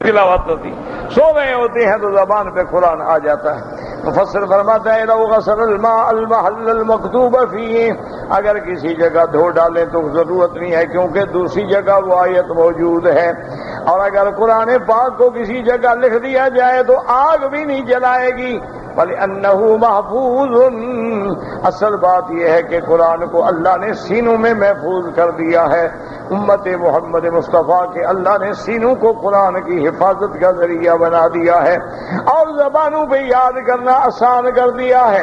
تلاوت ہوتی، سو گئے ہوتے ہیں تو زبان پہ قرآن آ جاتا ہے. مفسر فرماتا ہے لو غسل الماء المحل المکتوب فیہ، اگر کسی جگہ دھو ڈالیں تو ضرورت نہیں ہے کیونکہ دوسری جگہ وہ آیت موجود ہے. اور اگر قرآن پاک کو کسی جگہ لکھ دیا جائے تو آگ بھی نہیں جلائے گی، وَلِأَنَّهُ مَحْفُوظٌ. اصل بات یہ ہے کہ قرآن کو اللہ نے سینوں میں محفوظ کر دیا ہے. امت محمد مصطفیٰ کے اللہ نے سینوں کو قرآن کی حفاظت کا ذریعہ بنا دیا ہے اور زبانوں پہ یاد کرنا آسان کر دیا ہے.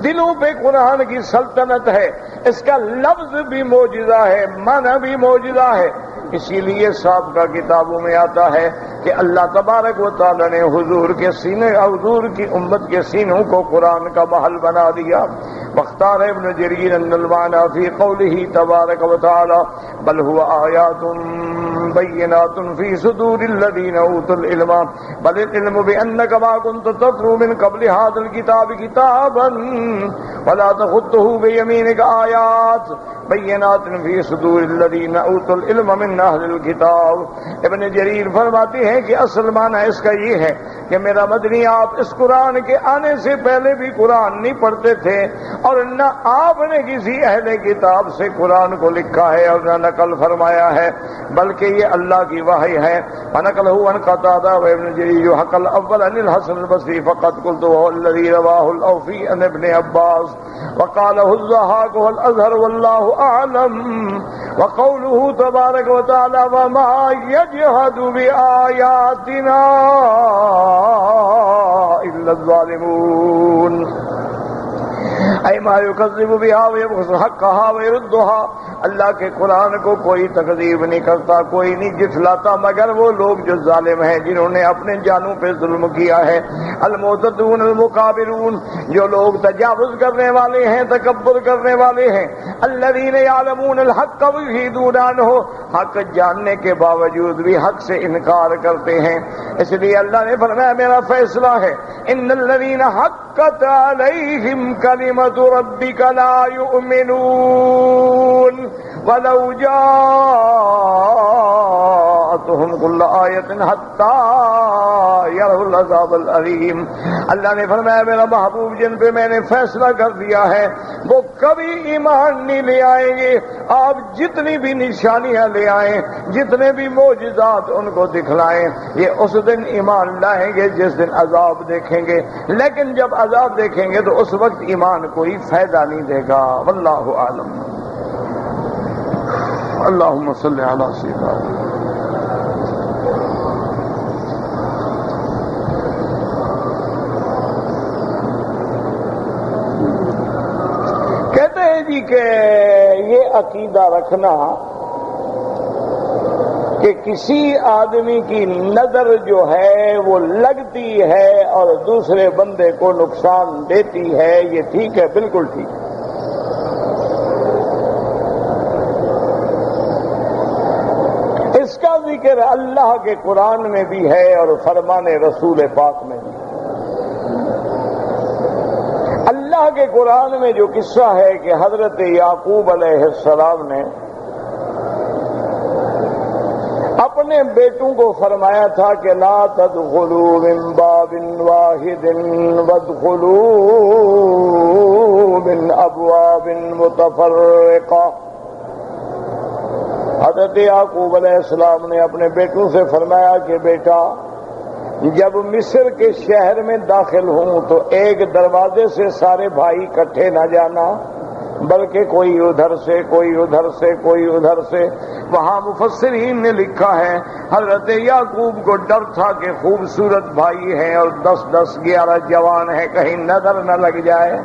دلوں پہ قرآن کی سلطنت ہے. اس کا لفظ بھی معجزہ ہے، معنی بھی معجزہ ہے. اسی لیے سابقہ کتابوں میں آتا ہے کہ اللہ تبارک و تعالی نے حضور کے سینے، حضور کی امت کے سینوں کو قرآن کا محل بنا دیا. واختار ابن جریر ان المعنى في قوله تبارك وتعالى بل هو آيات بينات في صدور الذين اوتوا العلم بل العلم بانك ما كنت تتلو من قبل هذا الكتاب كتابا ولا تخطه بيمينك آيات بینات فی صدور الذین اوتوا العلم من اہل الکتاب. ابن جریر فرماتے ہیں کہ اصل معنی اس کا یہ ہے کہ میرا مدنی آپ اس قرآن کے آنے سے پہلے بھی قرآن نہیں پڑھتے تھے اور نہ آپ نے کسی اہل کتاب سے قرآن کو لکھا ہے اور نہ نقل فرمایا ہے، بلکہ یہ اللہ کی وحی ہے. فنقلہ عن قتادہ وابن جریر حق الاول عن الحسن البصری فقد قلت وهو الذي رواه الاوفي عن ابن عباس وقاله الضحاك والازهر والله اعلم. وقوله تبارك وتعالى وما يجحد بآياتنا الا الظالمون اے ما یکذب بها ویبغض حقها ویردها. اللہ کے قرآن کو کوئی تکذیب نہیں کرتا، کوئی نہیں جھٹلاتا مگر وہ لوگ جو ظالم ہیں، جنہوں نے اپنے جانوں پہ ظلم کیا ہے. المعتدون المکابرون، جو لوگ تجاوز کرنے والے ہیں، تکبر کرنے والے ہیں. الذین یعلمون الحق ویحیدون عنہ، حق جاننے کے باوجود بھی حق سے انکار کرتے ہیں. اس لیے اللہ نے فرمایا میرا فیصلہ ہے ان الذین حقت علیہم کلمۃ ربک لا یؤمنون وَلَوْ جَاءَتْهُمْ كُلُّ آیَةٍ حَتَّى يَرَوْا الْعَذَابَ الْأَلِيمَ. اللہ نے فرمایا میرا محبوب جن پہ میں نے فیصلہ کر دیا ہے وہ کبھی ایمان نہیں لے آئیں گے. آپ جتنی بھی نشانیاں لے آئیں، جتنے بھی معجزات ان کو دکھلائیں، یہ اس دن ایمان لائیں گے جس دن عذاب دیکھیں گے. لیکن جب عذاب دیکھیں گے تو اس وقت ایمان کوئی فائدہ نہیں دے گا. واللہ اعلم. اللهم صل على سيدنا کہتے ہیں جی کہ یہ عقیدہ رکھنا کہ کسی آدمی کی نظر جو ہے وہ لگتی ہے اور دوسرے بندے کو نقصان دیتی ہے، یہ ٹھیک ہے، بالکل ٹھیک ہے۔ اس کا ذکر اللہ کے قرآن میں بھی ہے اور فرمان رسول پاک میں بھی۔ اللہ کے قرآن میں جو قصہ ہے کہ حضرت یعقوب علیہ السلام نے اپنے بیٹوں کو فرمایا تھا کہ لا تدخلوا من باب واحد وادخلوا من ابواب متفرقہ۔ حضرت یعقوب علیہ السلام نے اپنے بیٹوں سے فرمایا کہ بیٹا، جب مصر کے شہر میں داخل ہوں تو ایک دروازے سے سارے بھائی اکٹھے نہ جانا، بلکہ کوئی ادھر سے، کوئی ادھر سے، کوئی ادھر سے۔ وہاں مفسرین نے لکھا ہے حضرت یعقوب کو ڈر تھا کہ خوبصورت بھائی ہیں اور 10 11 جوان ہیں، کہیں نظر نہ لگ جائے۔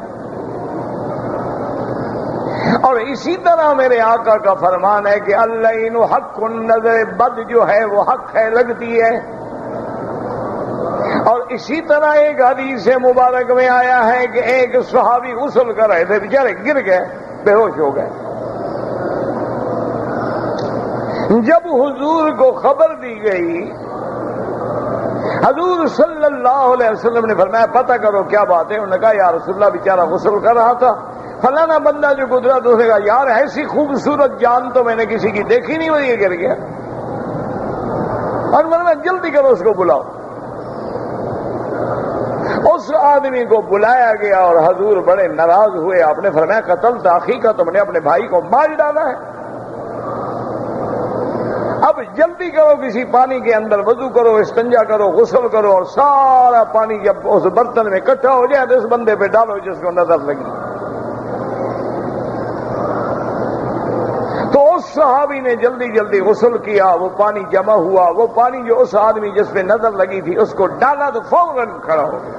اور اسی طرح میرے آقا کا فرمان ہے کہ اللعین حق، نظر بد جو ہے وہ حق ہے، لگتی ہے۔ اور اسی طرح ایک حدیث مبارک میں آیا ہے کہ ایک صحابی غسل کر رہے تھے، بیچارے گر گئے، بے ہوش ہو گئے۔ جب حضور کو خبر دی گئی، حضور صلی اللہ علیہ وسلم نے فرمایا پتہ کرو کیا بات ہے۔ انہوں نے کہا یا رسول اللہ بیچارہ غسل کر رہا تھا، فلانا بندہ جو گزرا تو اسے کہا یار ایسی خوبصورت جان تو میں نے کسی کی دیکھی نہیں ہوئی، یہ گر گیا۔ اور میں جلدی کرو اس کو بلاؤ۔ اس آدمی کو بلایا گیا اور حضور بڑے ناراض ہوئے۔ آپ نے فرمایا قتل تاخی کا، تم نے اپنے بھائی کو مار ڈالا ہے، اب جلدی کرو، کسی پانی کے اندر وضو کرو، استنجا کرو، غسل کرو، اور سارا پانی جب اس برتن میں اکٹھا ہو جائے تو اس بندے پہ ڈالو جس کو نظر لگی۔ تو اس صحابی نے جلدی جلدی غسل کیا، وہ پانی جمع ہوا، وہ پانی جو اس آدمی جس پہ نظر لگی تھی اس کو ڈالا تو فوراً کھڑا ہو گیا۔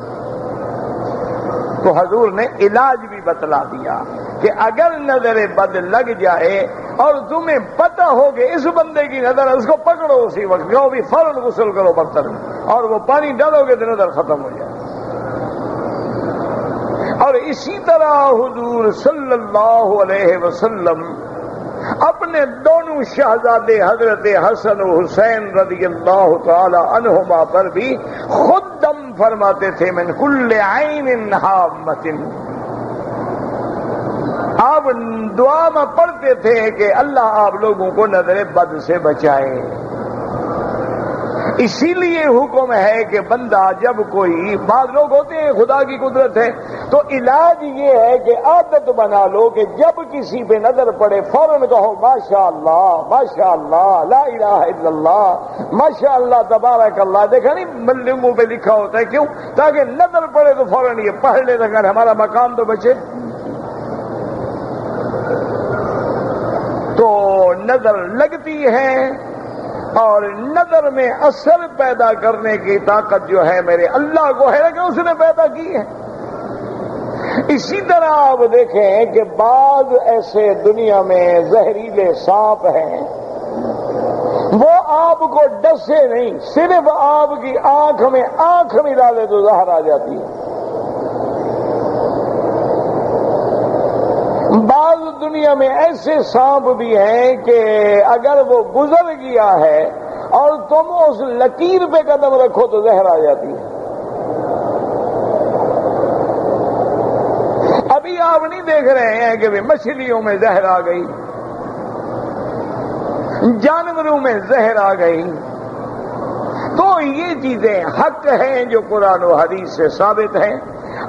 تو حضور نے علاج بھی بتلا دیا کہ اگر نظر بد لگ جائے اور تمہیں پتہ ہو کہ اس بندے کی نظر ہے، اس کو پکڑو اسی وقت، جو بھی فوراً غسل کرو برتن میں، اور وہ پانی ڈالو گے تو نظر ختم ہو جائے۔ اور اسی طرح حضور صلی اللہ علیہ وسلم اپنے دونوں شہزادے حضرت حسن و حسین رضی اللہ تعالی عنہما پر بھی خود دم فرماتے تھے من کل عین حامۃ۔ آپ دعا میں پڑھتے تھے کہ اللہ آپ لوگوں کو نظر بد سے بچائے۔ اسی لیے حکم ہے کہ بندہ جب کوئی، بعض لوگ ہوتے ہیں خدا کی قدرت ہے، تو علاج یہ ہے کہ عادت بنا لو کہ جب کسی پہ نظر پڑے فوراً کہو ماشاءاللہ ماشاءاللہ لا الہ الا اللہ ماشاءاللہ تبارک اللہ۔ دیکھا نہیں منہ پہ لکھا ہوتا ہے، کیوں؟ تاکہ نظر پڑے تو فوراً یہ پڑھ لے، اگر ہمارا مقام تو بچے۔ تو نظر لگتی ہے اور نظر میں اثر پیدا کرنے کی طاقت جو ہے میرے اللہ کو ہے کہ اس نے پیدا کی ہے۔ اسی طرح آپ دیکھیں کہ بعض ایسے دنیا میں زہریلے سانپ ہیں، وہ آپ کو ڈسے نہیں، صرف آپ کی آنکھ میں ڈالے تو زہر آ جاتی ہے۔ بعض دنیا میں ایسے سانپ بھی ہیں کہ اگر وہ گزر گیا ہے اور تم اس لکیر پہ قدم رکھو تو زہر آ جاتی ہے۔ ابھی آپ نہیں دیکھ رہے ہیں کہ مچھلیوں میں زہر آ گئی، جانوروں میں زہر آ گئی۔ تو یہ چیزیں حق ہیں جو قرآن و حدیث سے ثابت ہیں۔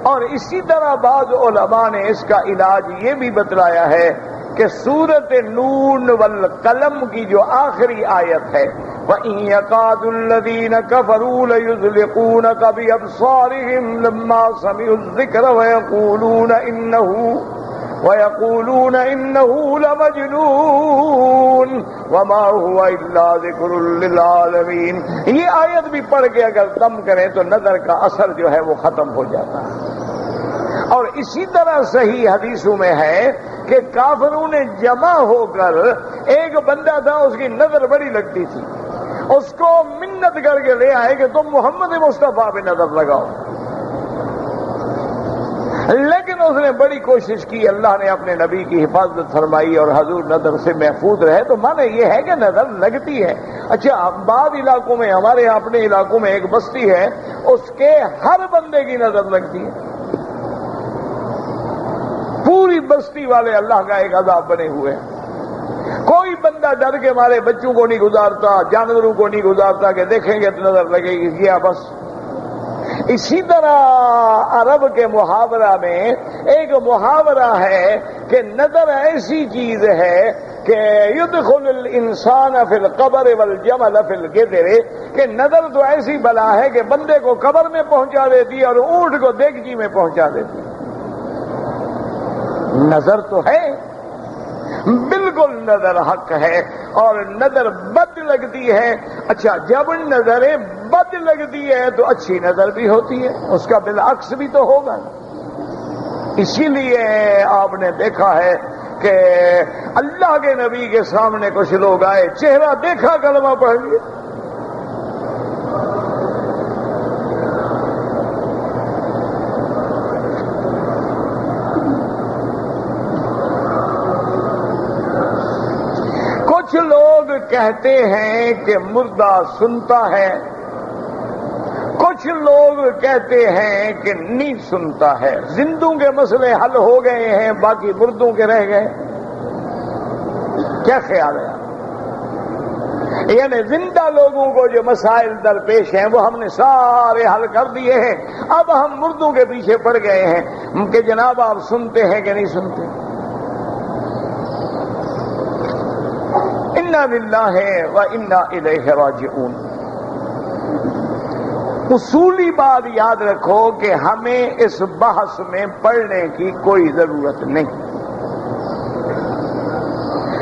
اور اسی طرح بعض علماء نے اس کا علاج یہ بھی بتلایا ہے کہ سورۃ نون والقلم کی جو آخری آیت ہے وَإِن يَكَادُ الَّذِينَ كَفَرُوا لَيُزْلِقُونَكَ بِأَبْصَارِهِمْ لَمَّا سَمِعُوا الذِّكْرَ وَيَقُولُونَ إِنَّهُ لَمَجْنُونٌ وَمَا هُوَ إِلَّا ذِكْرٌ لِّلْعَالَمِينَ۔ یہ آیت بھی پڑھ کے اگر دم کریں تو نظر کا اثر جو ہے وہ ختم ہو جاتا ہے۔ اور اسی طرح صحیح حدیثوں میں ہے کہ کافروں نے جمع ہو کر، ایک بندہ تھا اس کی نظر بڑی لگتی تھی، اس کو منت کر کے لے آئے کہ تم محمد مصطفیٰ پہ نظر لگاؤ، لیکن اس نے بڑی کوشش کی، اللہ نے اپنے نبی کی حفاظت فرمائی اور حضور نظر سے محفوظ رہے۔ تو معنی یہ ہے کہ نظر لگتی ہے۔ اچھا، بعض علاقوں میں، ہمارے یہاں اپنے علاقوں میں ایک بستی ہے، اس کے ہر بندے کی نظر لگتی ہے، پوری بستی والے اللہ کا ایک عذاب بنے ہوئے ہیں۔ کوئی بندہ ڈر کے مارے بچوں کو نہیں گزارتا، جانوروں کو نہیں گزارتا کہ دیکھیں گے تو نظر لگے گی، یا بس۔ اسی طرح عرب کے محاورہ میں ایک محاورہ ہے کہ نظر ایسی چیز ہے کہ یدخل الانسان فی القبر والجمل فی القدر، کہ نظر تو ایسی بلا ہے کہ بندے کو قبر میں پہنچا دیتی ہے اور اونٹ کو دیگچی میں پہنچا دیتی ہے۔ نظر تو ہے، بالکل نظر حق ہے، اور نظر بد لگتی ہے۔ اچھا، جب نظریں بد لگتی ہے تو اچھی نظر بھی ہوتی ہے، اس کا بالعکس بھی تو ہوگا۔ اسی لیے آپ نے دیکھا ہے کہ اللہ کے نبی کے سامنے کچھ لوگ آئے، چہرہ دیکھا کلمہ پڑھ لیا۔ کچھ لوگ کہتے ہیں کہ مردہ سنتا ہے، کچھ لوگ کہتے ہیں کہ نہیں سنتا ہے۔ زندوں کے مسئلے حل ہو گئے ہیں، باقی مردوں کے رہ گئے۔ کیا خیال ہے؟ یعنی زندہ لوگوں کو جو مسائل درپیش ہیں وہ ہم نے سارے حل کر دیے ہیں، اب ہم مردوں کے پیچھے پڑ گئے ہیں کہ جناب آپ سنتے ہیں کہ نہیں سنتے؟ انا للہ و انا الیہ راجعون۔ اصولی بات یاد رکھو کہ ہمیں اس بحث میں پڑھنے کی کوئی ضرورت نہیں۔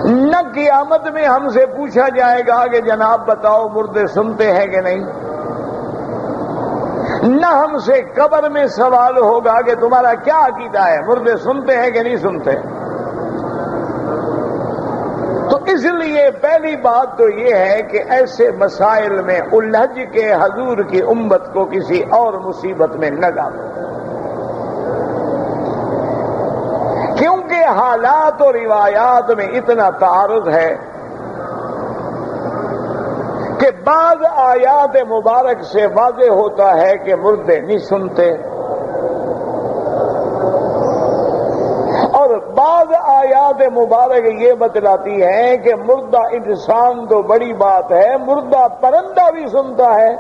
نہ قیامت میں ہم سے پوچھا جائے گا کہ جناب بتاؤ مردے سنتے ہیں کہ نہیں، نہ ہم سے قبر میں سوال ہوگا کہ تمہارا کیا عقیدہ ہے، مردے سنتے ہیں کہ نہیں سنتے۔ تو اس لیے پہلی بات تو یہ ہے کہ ایسے مسائل میں الجھ کے حضور کی امت کو کسی اور مصیبت میں نہ ڈالو، کیونکہ حالات اور روایات میں اتنا تعارض ہے کہ بعض آیات مبارک سے واضح ہوتا ہے کہ مردے نہیں سنتے، اور بعض آیات مبارک یہ بتلاتی ہیں کہ مردہ انسان تو بڑی بات ہے، مردہ پرندہ بھی سنتا ہے۔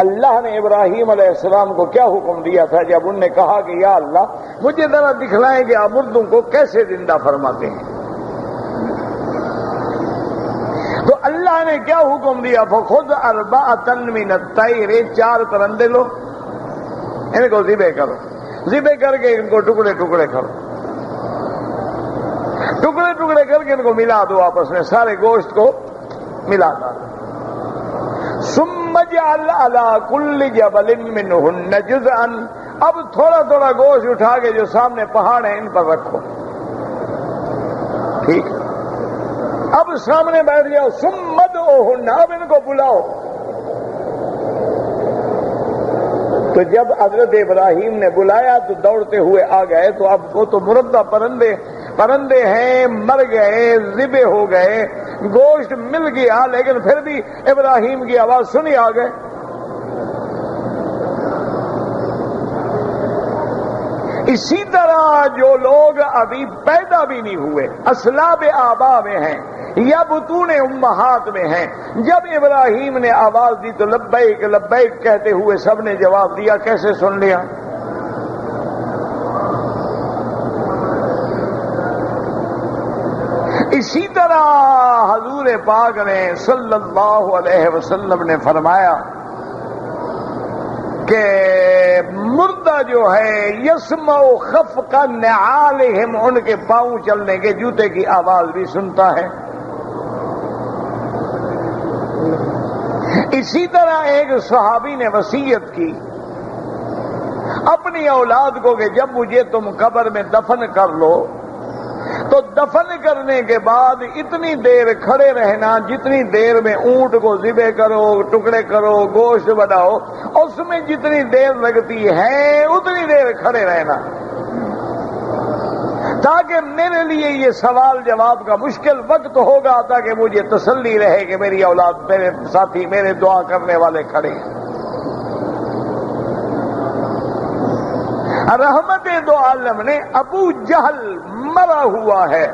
اللہ نے ابراہیم علیہ السلام کو کیا حکم دیا تھا جب انہوں نے کہا کہ یا اللہ مجھے ذرا دکھلائیں کہ آپ مردوں کو کیسے زندہ فرماتے ہیں؟ تو اللہ نے کیا حکم دیا؟ فخذ اربعۃ من الطیر، 4 پرندے لو، ان کو ذبح کرو، ذبح کر کے ان کو ٹکڑے ٹکڑے کرو، ٹکڑے ٹکڑے کر کے ان کو ملا دو آپس میں، سارے گوشت کو ملا دو۔ ثم اجعل علی کل جبل منہن جزءا، اب تھوڑا تھوڑا گوشت اٹھا کے جو سامنے پہاڑ ہیں ان پر رکھو، ٹھیک؟ اب سامنے بیٹھ جاؤ، ثم ادعوہن، اب ان کو بلاؤ۔ تو جب حضرت ابراہیم نے بلایا تو دوڑتے ہوئے آ گئے، تو اب وہ تو مردہ پرندے ہیں، مر گئے، ذبح ہو گئے، گوشت مل گیا، لیکن پھر بھی ابراہیم کی آواز سنی آ گئے۔ اسی طرح جو لوگ ابھی پیدا بھی نہیں ہوئے، اصلاب آبا میں ہیں یا بطون امہات میں ہیں، جب ابراہیم نے آواز دی تو لبیک لبیک کہتے ہوئے سب نے جواب دیا۔ کیسے سن لیا؟ اسی طرح حضور پاک نے صلی اللہ علیہ وسلم نے فرمایا کہ مردہ جو ہے یسمع خفق نعالہم، ان کے پاؤں چلنے کے جوتے کی آواز بھی سنتا ہے۔ اسی طرح ایک صحابی نے وصیت کی اپنی اولاد کو کہ جب مجھے تم قبر میں دفن کر لو تو دفن کرنے کے بعد اتنی دیر کھڑے رہنا جتنی دیر میں اونٹ کو ذبح کرو، ٹکڑے کرو، گوشت بناؤ، اس میں جتنی دیر لگتی ہے اتنی دیر کھڑے رہنا، تاکہ میرے لیے یہ سوال جواب کا مشکل وقت ہوگا، تاکہ مجھے تسلی رہے کہ میری اولاد، میرے ساتھی، میرے دعا کرنے والے کھڑے ہیں۔ رحمت دو عالم نے ابو جہل مرا ہوا ہے،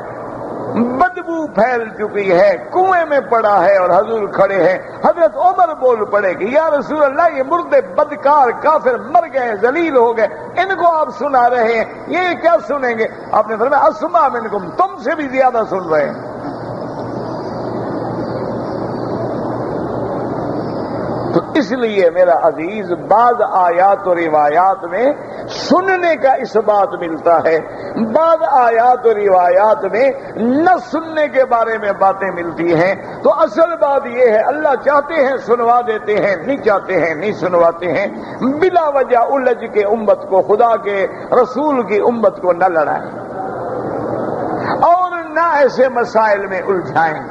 بدبو پھیل چکی ہے، کنویں میں پڑا ہے اور حضور کھڑے ہیں۔ حضرت عمر بول پڑے کہ یا رسول اللہ، یہ مردے بدکار کافر مر گئے، ذلیل ہو گئے، ان کو آپ سنا رہے ہیں، یہ کیا سنیں گے؟ آپ نے فرمایا اسمع منکم، تم سے بھی زیادہ سن رہے ہیں۔ تو اس لیے میرا عزیز، بعض آیات و روایات میں سننے کا اس بات ملتا ہے، بعض آیات و روایات میں نہ سننے کے بارے میں باتیں ملتی ہیں۔ تو اصل بات یہ ہے، اللہ چاہتے ہیں سنوا دیتے ہیں، نہیں چاہتے ہیں نہیں سنواتے ہیں۔ بلا وجہ الجھ کے امت کو، خدا کے رسول کی امت کو نہ لڑائیں اور نہ ایسے مسائل میں الجھائیں۔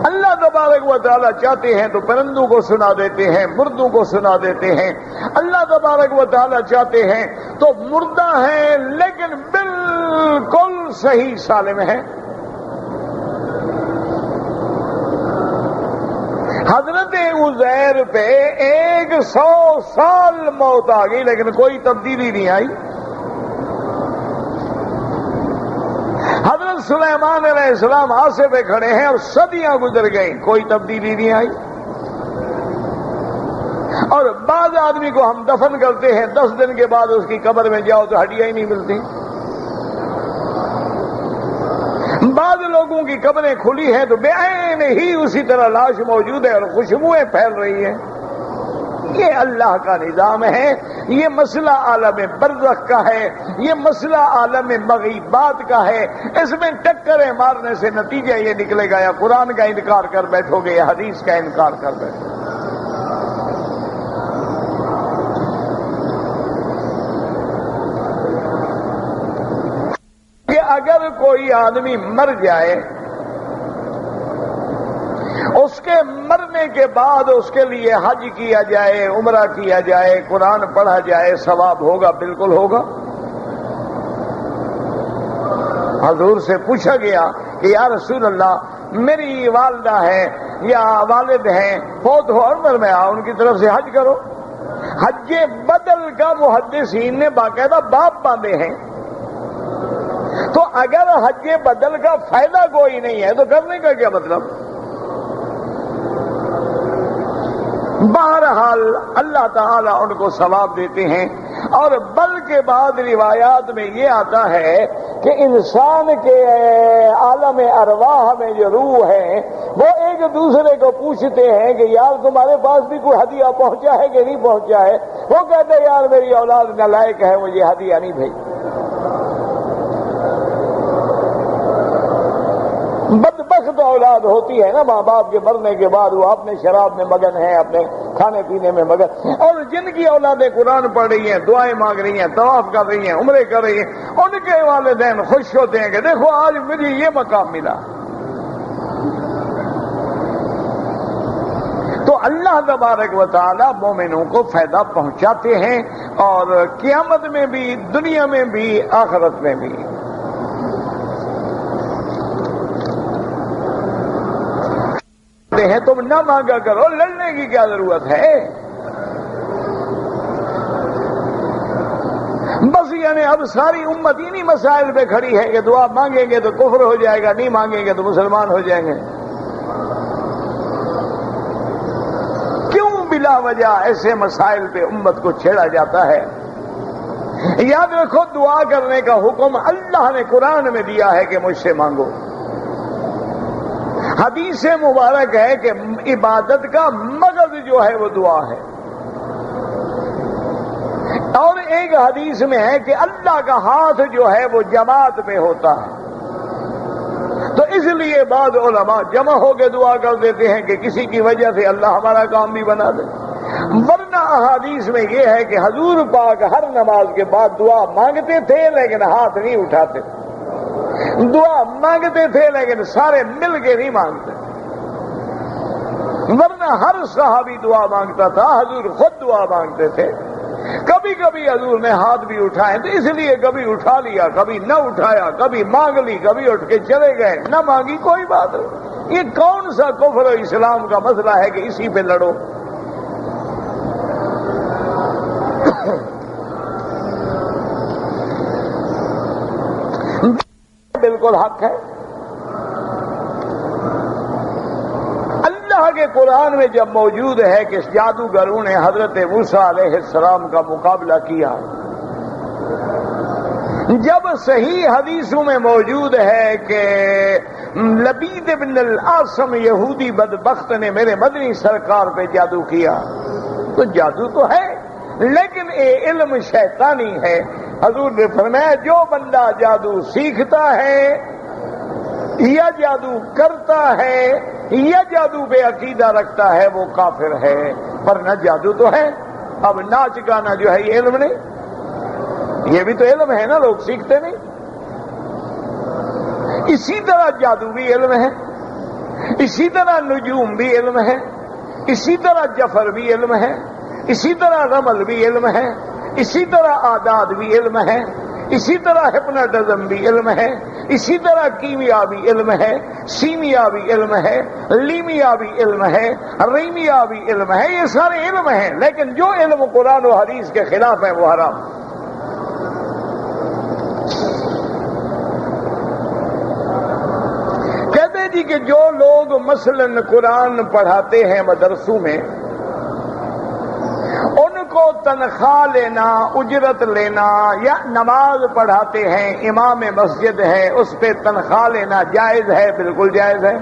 اللہ تبارک و تعالیٰ چاہتے ہیں تو پرندوں کو سنا دیتے ہیں، مردوں کو سنا دیتے ہیں۔ اللہ تبارک و تعالیٰ چاہتے ہیں تو مردہ ہیں لیکن بالکل صحیح سالم ہے۔ حضرت عزیر پہ 100 سال موت آ گئی لیکن کوئی تبدیلی نہیں آئی۔ حضرت سلیمان علیہ السلام عاصے پہ کھڑے ہیں اور صدیاں گزر گئیں، کوئی تبدیلی نہیں آئی۔ اور بعض آدمی کو ہم دفن کرتے ہیں، 10 دن کے بعد اس کی قبر میں جاؤ تو ہڈیاں ہی نہیں ملتی۔ بعض لوگوں کی قبریں کھلی ہیں تو بے عین ہی اسی طرح لاش موجود ہے اور خوشبوئیں پھیل رہی ہیں۔ یہ اللہ کا نظام ہے، یہ مسئلہ عالم برزخ کا ہے، یہ مسئلہ عالم مغیبات کا ہے۔ اس میں ٹکریں مارنے سے نتیجہ یہ نکلے گا، یا قرآن کا انکار کر بیٹھو گے یا حدیث کا انکار کر بیٹھو گے۔ کہ اگر کوئی آدمی مر جائے، اس کے مرنے کے بعد اس کے لیے حج کیا جائے، عمرہ کیا جائے، قرآن پڑھا جائے، ثواب ہوگا؟ بالکل ہوگا۔ حضور سے پوچھا گیا کہ یا رسول اللہ، میری والدہ ہے یا والد ہیں، فوت ہو عمر میں ان کی طرف سے حج کرو۔ حج بدل کا محدثین نے باقاعدہ باب باندھے ہیں، تو اگر حج بدل کا فائدہ کوئی نہیں ہے تو کرنے کا کیا مطلب؟ بہرحال اللہ تعالیٰ ان کو ثواب دیتے ہیں۔ اور بلکہ بعض روایات میں یہ آتا ہے کہ انسان کے عالم ارواح میں جو روح ہے وہ ایک دوسرے کو پوچھتے ہیں کہ یار تمہارے پاس بھی کوئی ہدیہ پہنچا ہے کہ نہیں پہنچا ہے؟ وہ کہتے ہیں یار میری اولاد نالائق ہے، مجھے ہدیہ نہیں بھیجی۔ بدبخت اولاد ہوتی ہے نا ماں باپ کے مرنے کے بعد، وہ اپنے شراب میں مگن ہیں، اپنے کھانے پینے میں مگن، اور جن کی اولادیں قرآن پڑھ رہی ہیں، دعائیں مانگ رہی ہیں، طواف کر رہی ہیں، عمرے کر رہی ہیں، ان کے والدین خوش ہوتے ہیں کہ دیکھو آج مجھے یہ مقام ملا۔ تو اللہ تبارک و تعالی مومنوں کو فائدہ پہنچاتے ہیں، اور قیامت میں بھی، دنیا میں بھی، آخرت میں بھی۔ ہیں تم نہ مانگا کرو، لڑنے کی کیا ضرورت ہے؟ بس یعنی اب ساری امت انہی مسائل پہ کھڑی ہے کہ دعا مانگیں گے تو کفر ہو جائے گا، نہیں مانگیں گے تو مسلمان ہو جائیں گے۔ کیوں بلا وجہ ایسے مسائل پہ امت کو چھیڑا جاتا ہے؟ یاد رکھو، دعا کرنے کا حکم اللہ نے قرآن میں دیا ہے کہ مجھ سے مانگو۔ حدیث مبارک ہے کہ عبادت کا مغز جو ہے وہ دعا ہے، اور ایک حدیث میں ہے کہ اللہ کا ہاتھ جو ہے وہ جماعت میں ہوتا ہے۔ تو اس لیے بعض علماء جمع ہو کے دعا کر دیتے ہیں کہ کسی کی وجہ سے اللہ ہمارا کام بھی بنا دے، ورنہ احادیث میں یہ ہے کہ حضور پاک ہر نماز کے بعد دعا مانگتے تھے لیکن ہاتھ نہیں اٹھاتے، دعا مانگتے تھے لیکن سارے مل کے نہیں مانگتے، ورنہ ہر صحابی دعا مانگتا تھا، حضور خود دعا مانگتے تھے۔ کبھی کبھی حضور نے ہاتھ بھی اٹھائے تو اس لیے کبھی اٹھا لیا، کبھی نہ اٹھایا، کبھی مانگ لی، کبھی اٹھ کے چلے گئے، نہ مانگی کوئی بات نہیں۔ یہ کون سا کفر و اسلام کا مسئلہ ہے کہ اسی پہ لڑو؟ بالکل حق ہے۔ اللہ کے قرآن میں جب موجود ہے کہ جادوگروں نے حضرت موسیٰ علیہ السلام کا مقابلہ کیا، جب صحیح حدیثوں میں موجود ہے کہ لبید بن العاصم یہودی بدبخت نے میرے مدنی سرکار پہ جادو کیا، تو جادو تو ہے لیکن یہ علم شیطانی ہے۔ حضور نے فرمایا جو بندہ جادو سیکھتا ہے یا جادو کرتا ہے یا جادو پہ عقیدہ رکھتا ہے وہ کافر ہے، ورنہ جادو تو ہے۔ اب ناچ گانا جو ہے یہ علم نہیں، یہ بھی تو علم ہے نا، لوگ سیکھتے نہیں۔ اسی طرح جادو بھی علم ہے، اسی طرح نجوم بھی علم ہے، اسی طرح جفر بھی علم ہے، اسی طرح رمل بھی علم ہے، اسی طرح عادات بھی علم ہے، اسی طرح ہپناٹزم بھی علم ہے، اسی طرح کیمیا بھی علم ہے، سیمیا بھی علم ہے، لیمیا بھی علم ہے، ریمیا بھی علم ہے، یہ سارے علم ہیں، لیکن جو علم قرآن و حدیث کے خلاف ہے وہ حرام۔ کہتے جی کہ جو لوگ مثلاً قرآن پڑھاتے ہیں مدرسوں میں، ان کو تنخواہ لینا، اجرت لینا، یا نماز پڑھاتے ہیں، امام مسجد ہے اس پہ تنخواہ لینا جائز ہے؟ بالکل جائز ہے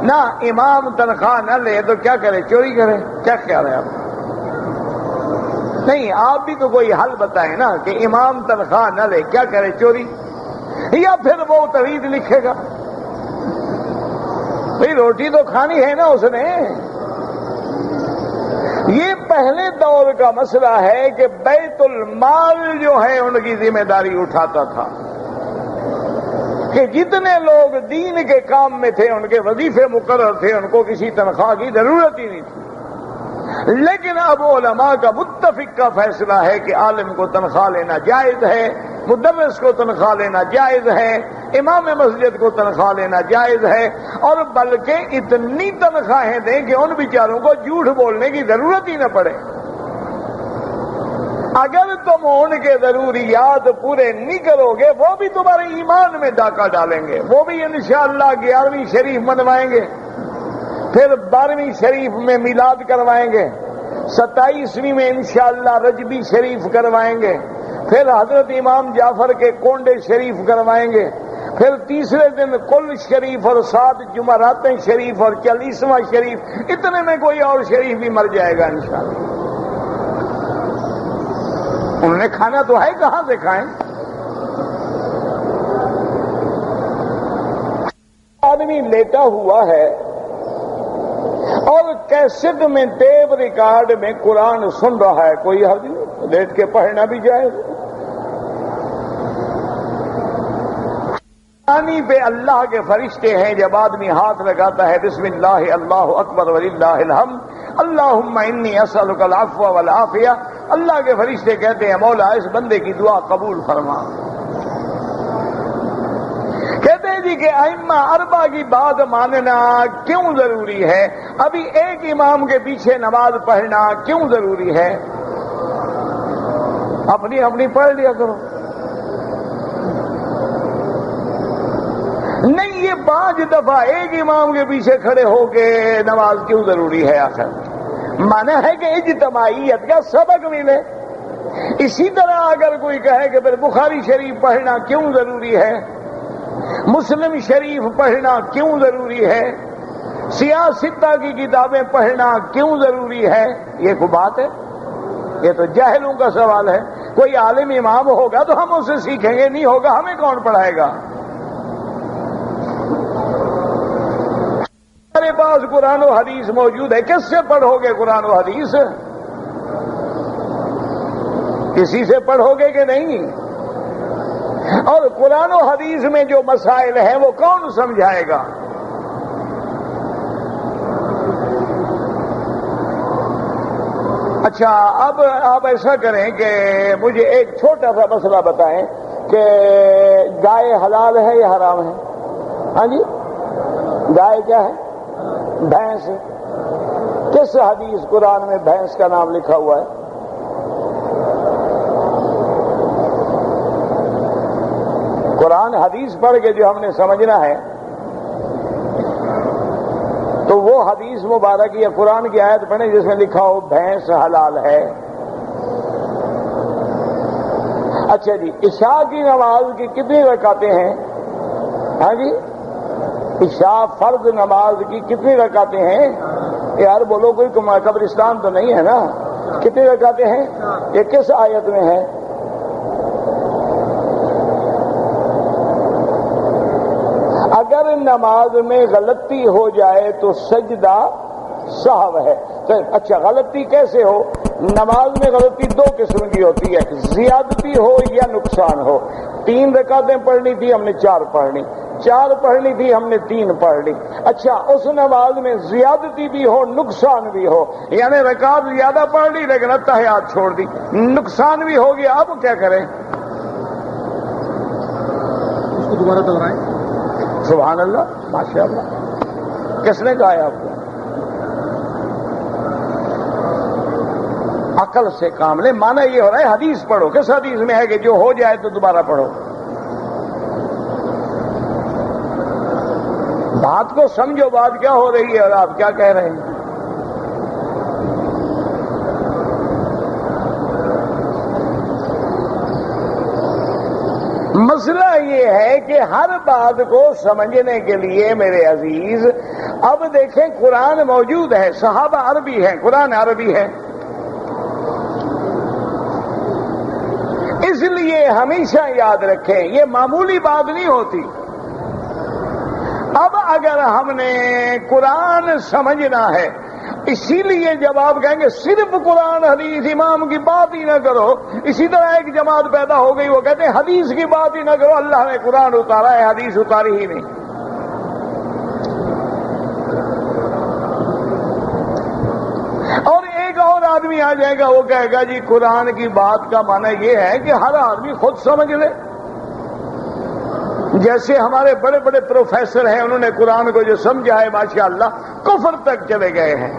نہ۔ امام تنخواہ نہ لے تو کیا کرے؟ چوری کرے؟ کیا خیال ہے آپ؟ نہیں، آپ بھی تو کوئی حل بتائیں نا کہ امام تنخواہ نہ لے کیا کرے؟ چوری؟ یا پھر وہ توحید لکھے گا؟ بھئی روٹی تو کھانی ہے نا اس نے۔ یہ پہلے دور کا مسئلہ ہے کہ بیت المال جو ہے ان کی ذمہ داری اٹھاتا تھا، کہ جتنے لوگ دین کے کام میں تھے ان کے وظیفے مقرر تھے، ان کو کسی تنخواہ کی ضرورت ہی نہیں تھی۔ لیکن اب علماء کا متفق کا فیصلہ ہے کہ عالم کو تنخواہ لینا جائز ہے، مدرس کو تنخواہ لینا جائز ہے، امام مسجد کو تنخواہ لینا جائز ہے، اور بلکہ اتنی تنخواہیں دیں کہ ان بیچاروں کو جھوٹ بولنے کی ضرورت ہی نہ پڑے۔ اگر تم ان کے ضروریات پورے نہیں کرو گے وہ بھی تمہارے ایمان میں ڈاکہ ڈالیں گے، وہ بھی انشاءاللہ 11ویں شریف منوائیں گے، پھر 12ویں شریف میں میلاد کروائیں گے، 27ویں میں انشاءاللہ رجبی شریف کروائیں گے، پھر حضرت امام جعفر کے کونڈے شریف کروائیں گے، پھر تیسرے دن کل شریف اور 7 جمعراتیں شریف اور 40واں شریف، اتنے میں کوئی اور شریف بھی مر جائے گا انشاءاللہ۔ انہوں نے کھانا تو ہے، کہاں سے کھائیں؟ آدمی لیٹا ہوا ہے اور کیسٹ میں ٹیپ ریکارڈ میں قرآن سن رہا ہے، کوئی حرج نہیں، لیٹ کے پڑھنا بھی جائز۔ پانی پہ اللہ کے فرشتے ہیں، جب آدمی ہاتھ لگاتا ہے بسم اللہ اللہ اکبر وللہ الحمد اللہم انی اسألک العفو والعافیہ، اللہ کے فرشتے کہتے ہیں مولا اس بندے کی دعا قبول فرما۔ کہتے ہیں جی کہ ائمہ اربعہ کی بات ماننا کیوں ضروری ہے؟ ابھی ایک امام کے پیچھے نماز پڑھنا کیوں ضروری ہے؟ اپنی اپنی پڑھ لیا کرو۔ نہیں، یہ 5 دفعہ ایک امام کے پیچھے کھڑے ہو کے نماز کیوں ضروری ہے؟ آخر مانا ہے کہ اجتماعیت کا سبق ملے۔ اسی طرح اگر کوئی کہے کہ پھر بخاری شریف پڑھنا کیوں ضروری ہے، مسلم شریف پڑھنا کیوں ضروری ہے، سیاہ ستہ کی کتابیں پڑھنا کیوں ضروری ہے، یہ کوئی بات ہے؟ یہ تو جاہلوں کا سوال ہے۔ کوئی عالم امام ہوگا تو ہم اسے سیکھیں گے، نہیں ہوگا ہمیں کون پڑھائے گا؟ پاس قرآن و حدیث موجود ہے، کس سے پڑھو گے قرآن و حدیث؟ کسی سے پڑھو گے کہ نہیں؟ اور قرآن و حدیث میں جو مسائل ہیں وہ کون سمجھائے گا؟ اچھا، اب آپ ایسا کریں کہ مجھے ایک چھوٹا سا مسئلہ بتائیں کہ گائے حلال ہے یا حرام ہے؟ ہاں جی، گائے کیا ہے؟ بھینس۔ کس حدیث قرآن میں بھینس کا نام لکھا ہوا ہے؟ قرآن حدیث پڑھ کے جو ہم نے سمجھنا ہے تو وہ حدیث مبارک یا قرآن کی آیت پڑھیں جس میں لکھا ہو بھینس حلال ہے۔ اچھا جی، عشاء کی نماز کی کتنی رکعتیں ہیں؟ ہاں جی، عشاء فرض نماز کی کتنی رکعتیں ہیں؟ یار بولو، کوئی قبرستان تو نہیں ہے نا؟ کتنی رکعتیں ہیں؟ یہ کس آیت میں ہے؟ اگر نماز میں غلطی ہو جائے تو سجدہ سہو ہے۔ اچھا، غلطی کیسے ہو؟ نماز میں غلطی دو قسم کی ہوتی ہے، زیادتی ہو یا نقصان ہو۔ 3 رکعتیں پڑھنی تھی ہم نے 4 پڑھ لی، 4 پڑھنی تھی ہم نے 3 پڑھ لی۔ اچھا، اس نماز میں زیادتی بھی ہو نقصان بھی ہو، یعنی رکعت زیادہ پڑھ لی لیکن اتحیات چھوڑ دی، نقصان بھی ہو گیا، اب کیا کریں؟ اس کو دوبارہ دہرائیں۔ سبحان اللہ، ماشاء اللہ۔ کس نے کہا ہے آپ کو؟ عقل سے کام لے۔ مانا یہ ہو رہا ہے حدیث پڑھو۔ کس حدیث میں ہے کہ جو ہو جائے تو دوبارہ پڑھو؟ بات کو سمجھو، بات کیا ہو رہی ہے اور آپ کیا کہہ رہے ہیں؟ مسئلہ یہ ہے کہ ہر بات کو سمجھنے کے لیے میرے عزیز، اب دیکھیں قرآن موجود ہے، صحابہ عربی ہیں، قرآن عربی ہے، اس لیے ہمیشہ یاد رکھیں یہ معمولی بات نہیں ہوتی۔ اب اگر ہم نے قرآن سمجھنا ہے، اسی لیے جب آپ کہیں گے صرف قرآن حدیث امام کی بات ہی نہ کرو، اسی طرح ایک جماعت پیدا ہو گئی، وہ کہتے ہیں حدیث کی بات ہی نہ کرو، اللہ نے قرآن اتارا ہے، حدیث اتاری ہی نہیں۔ اور ایک اور آدمی آ جائے گا، وہ کہے گا جی قرآن کی بات کا معنی یہ ہے کہ ہر آدمی خود سمجھ لے۔ جیسے ہمارے بڑے بڑے پروفیسر ہیں، انہوں نے قرآن کو جو سمجھا ہے ماشاءاللہ کفر تک چلے گئے ہیں۔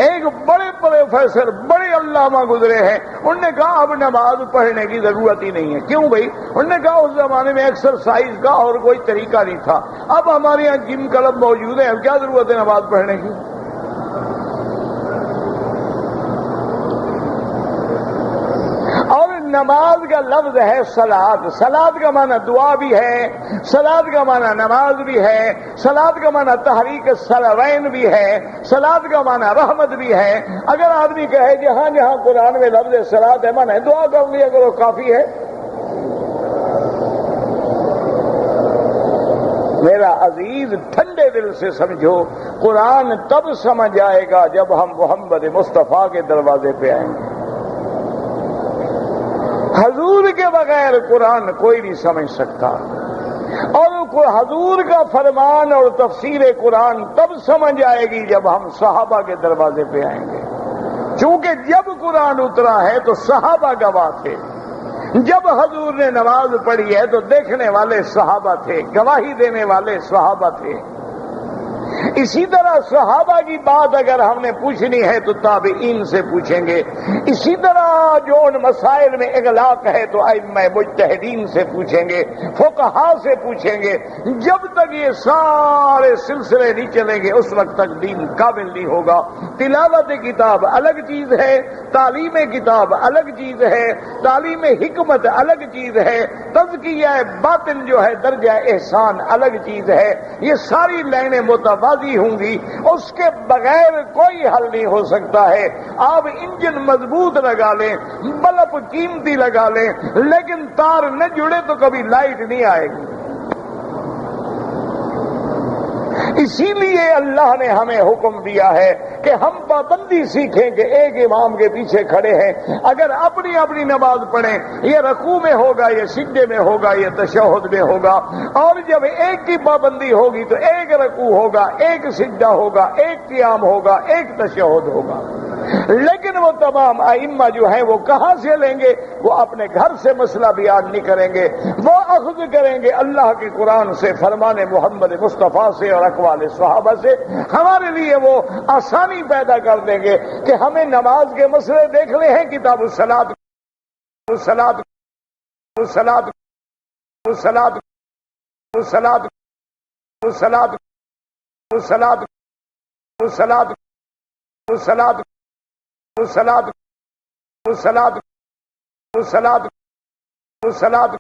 ایک بڑے پروفیسر، بڑے علامہ گزرے ہیں، انہوں نے کہا اب نماز پڑھنے کی ضرورت ہی نہیں ہے۔ کیوں بھائی؟ انہوں نے کہا اس زمانے میں ایکسرسائز کا اور کوئی طریقہ نہیں تھا، اب ہمارے یہاں جم کلب موجود ہیں، اب کیا ضرورت ہے نماز پڑھنے کی؟ اور نماز کا لفظ ہے صلاۃ، صلاۃ کا معنی دعا بھی ہے، صلاۃ کا معنی نماز بھی ہے، صلاۃ کا معنی تحریک الصلوین بھی ہے، صلاۃ کا معنی رحمت بھی ہے۔ اگر آدمی کہے کہ ہاں جہاں قرآن میں لفظ صلاۃ ہے معنی دعا کر لیا کرو کافی ہے، میرا عزیز ٹھنڈے دل سے سمجھو، قرآن تب سمجھ آئے گا جب ہم محمد مصطفیٰ کے دروازے پہ آئیں گے۔ حضور کے بغیر قرآن کوئی نہیں سمجھ سکتا، اور حضور کا فرمان اور تفسیر قرآن تب سمجھ آئے گی جب ہم صحابہ کے دروازے پہ آئیں گے، چونکہ جب قرآن اترا ہے تو صحابہ گواہ تھے، جب حضور نے نماز پڑھی ہے تو دیکھنے والے صحابہ تھے، گواہی دینے والے صحابہ تھے۔ اسی طرح صحابہ کی بات اگر ہم نے پوچھنی ہے تو تابعین سے پوچھیں گے، اسی طرح جو ان مسائل میں اغلاق ہے تو ائمہ مجتہدین سے پوچھیں گے، فقہا سے پوچھیں گے۔ جب تک یہ سارے سلسلے نہیں چلیں گے اس وقت تک دین کامل نہیں ہوگا۔ تلاوت کتاب الگ چیز ہے، تعلیم کتاب الگ چیز ہے، تعلیم حکمت الگ چیز ہے، تزکیہ باطن جو ہے درجہ احسان الگ چیز ہے۔ یہ ساری لائنیں متوازی ہوں گی، اس کے بغیر کوئی حل نہیں ہو سکتا ہے۔ آپ انجن مضبوط لگا لیں، بلب قیمتی لگا لیں، لیکن تار نہ جڑے تو کبھی لائٹ نہیں آئے گی۔ اسی لیے اللہ نے ہمیں حکم دیا ہے کہ ہم پابندی سیکھیں کہ ایک امام کے پیچھے کھڑے ہیں، اگر اپنی اپنی نماز پڑھیں، یہ رکوع میں ہوگا، یہ سجدے میں ہوگا، یہ تشہد میں ہوگا، اور جب ایک کی پابندی ہوگی تو ایک رکوع ہوگا، ایک سجدہ ہوگا، ایک قیام ہوگا، ایک تشہد ہوگا۔ لیکن وہ تمام ائمہ جو ہیں وہ کہاں سے لیں گے؟ وہ اپنے گھر سے مسئلہ بیان نہیں کریں گے، وہ اخذ کریں گے اللہ کے قرآن سے، فرمان محمد مصطفیٰ سے اور اقوال صحابہ سے۔ ہمارے لیے وہ آسانی پیدا کر دیں گے کہ ہمیں نماز کے مسئلے دیکھنے ہیں، کتاب الصلاۃ الصلاۃ الصلاۃ الصلاۃ الصلاۃ الصلاۃ الصلاۃ الصلاۃ الصلاۃ الصلاۃ الصلاۃ الصلاۃ الصلاۃ